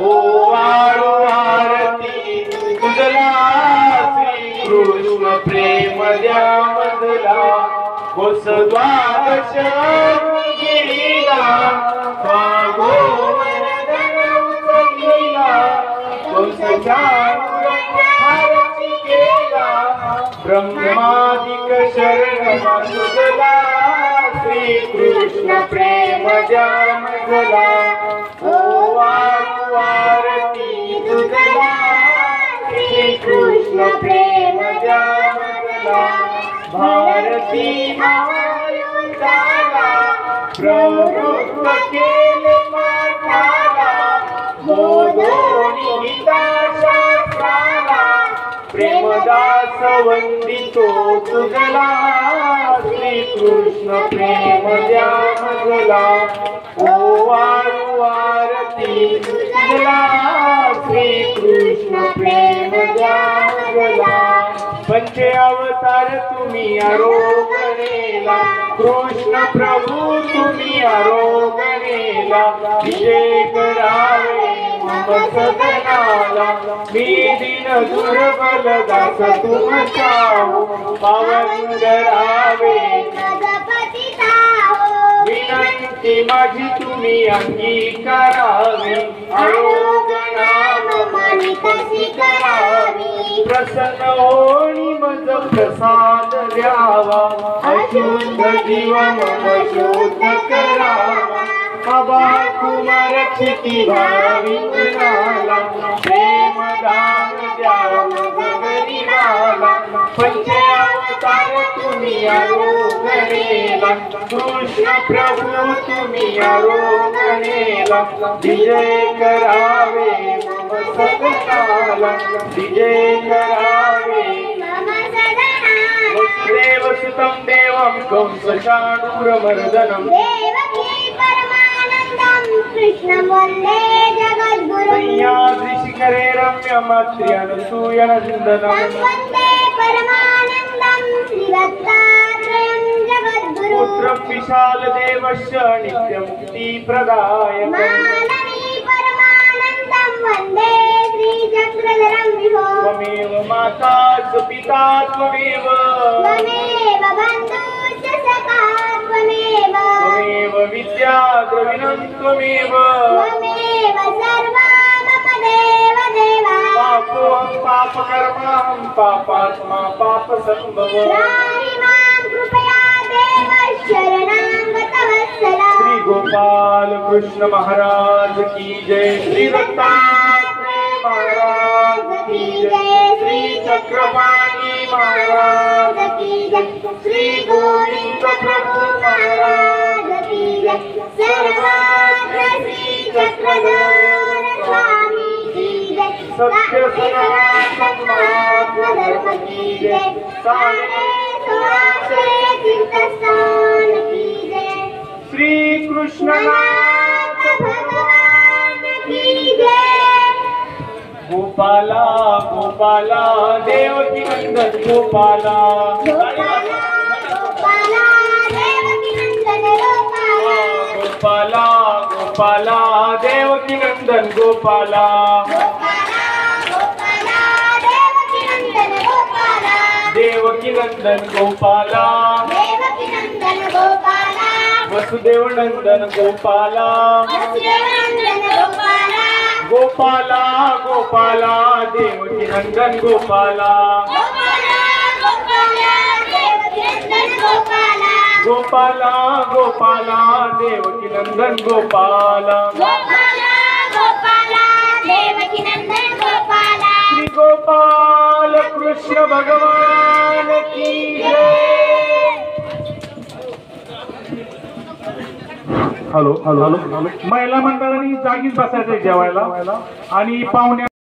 ओवाळू आरती तुझला कृष्ण प्रेम द्या मजला. द्वादश गिरीला गोवर्धन उचलीला, ब्रह्मादिक शरण तुझला श्री कृष्ण प्रेम द्या मजला. ओवाळू आरती तुझला श्री कृष्ण प्रेम द्या मजला. भारती आयुष्याला प्रवृत्त केले माठाला, मोदोनी गीता शास्त्राला, प्रेमदास वंदितो तुझला श्री कृष्ण प्रेम द्या मजला. ओवाळू आरती तुझला श्री कृष्ण प्रेम द्या मजला. पंचे अवतार तुम्ही आरोगणेला, कृष्ण प्रभू तुम्ही आरोगणेला, विजय करावे मम सदनाला, मी दिन दुर्बल दास तुमचाहो, पावन करावे विनंती माझी तुम्ही अंगीकारावी. आरोगणा मम मानितशी करावी प्रसन्न होणी मज प्रसाद द्यावा अशुद्ध जीव मम शुद्ध करावा बाबा कुमार क्षिती भावी मनाला प्रेम दान द्यावा गरीबाला पंचावतार तुम्ही आरोग्येला कृष्ण प्रभू तुम्ही आरोग्येला विजय करावे मम सदनाला विजय करावे मम सदना वसुदेव सुतं देवं कंसचाणूरमर्दनम् देवकी परमानन्दं कृष्णं वन्दे जगद्गुरुं सह्याद्रिशिखरे रम्यमत्र्यनसूयनन्दनम् तं वन्दे परमानन्दं श्रीदत्तात्रेयं जगद्गुरुं पुत्रं विशालदेवस्य नित्यमुक्तिप्रदायकम् मानवी परमानन्दं वन्दे श्रीचक्रधरं विभो त्वमेव माता च पिता त्वमेव त्वमेव बन्धुश्च सखा त्वमेव त्वमेव विद्या द्रविणं त्वमेव त्वमेव सर्वा मम देव देवा पापोऽहं पापकर्माहं पापात्मा पापसम्भव त्राहि मां कृपया देव शरणां गतवत्सला श्री गोपाल कृष्ण महाराज की जय श्री दत्तात्रेय महाराज की जय श्री चक्रपाणी महाराज की जय श्री गोविंद प्रभु महाराज की जय सर्वत्र श्री चक्रधर स्वामी की जय सत्य सनातन महात्मा धर्म की जय सारे सोळाशे तीर्थस्थान की जय श्री कृष्णनाथ भगवान की जय गोपाला गोपाला देवकी नंदन गोपाला गोपाला गोपाला देवकी नंदन गोपाला गोपाला गोपाला देवकी नंदन गोपाला गोपाला गोपाला देवकी नंदन गोपाला देवकी नंदन गोपाला देवकी नंदन गोपाला वसुदेव नंदन गोपाला वसुदेव नंदन गोपाला गोपाला गोपाला देवकी नंदन गोपाला गोपाला गोपाला देवकी नंदन गोपाला गोपाला गोपाला देवकी नंदन गोपाला गोपाला गोपाला देवकी नंदन गोपाला श्री गोपाल कृष्ण भगवान की जय हॅलो हॅलो हॅलो महिला मंडळाने जागीच बसायचंय जेवायला आणि पाहुण्या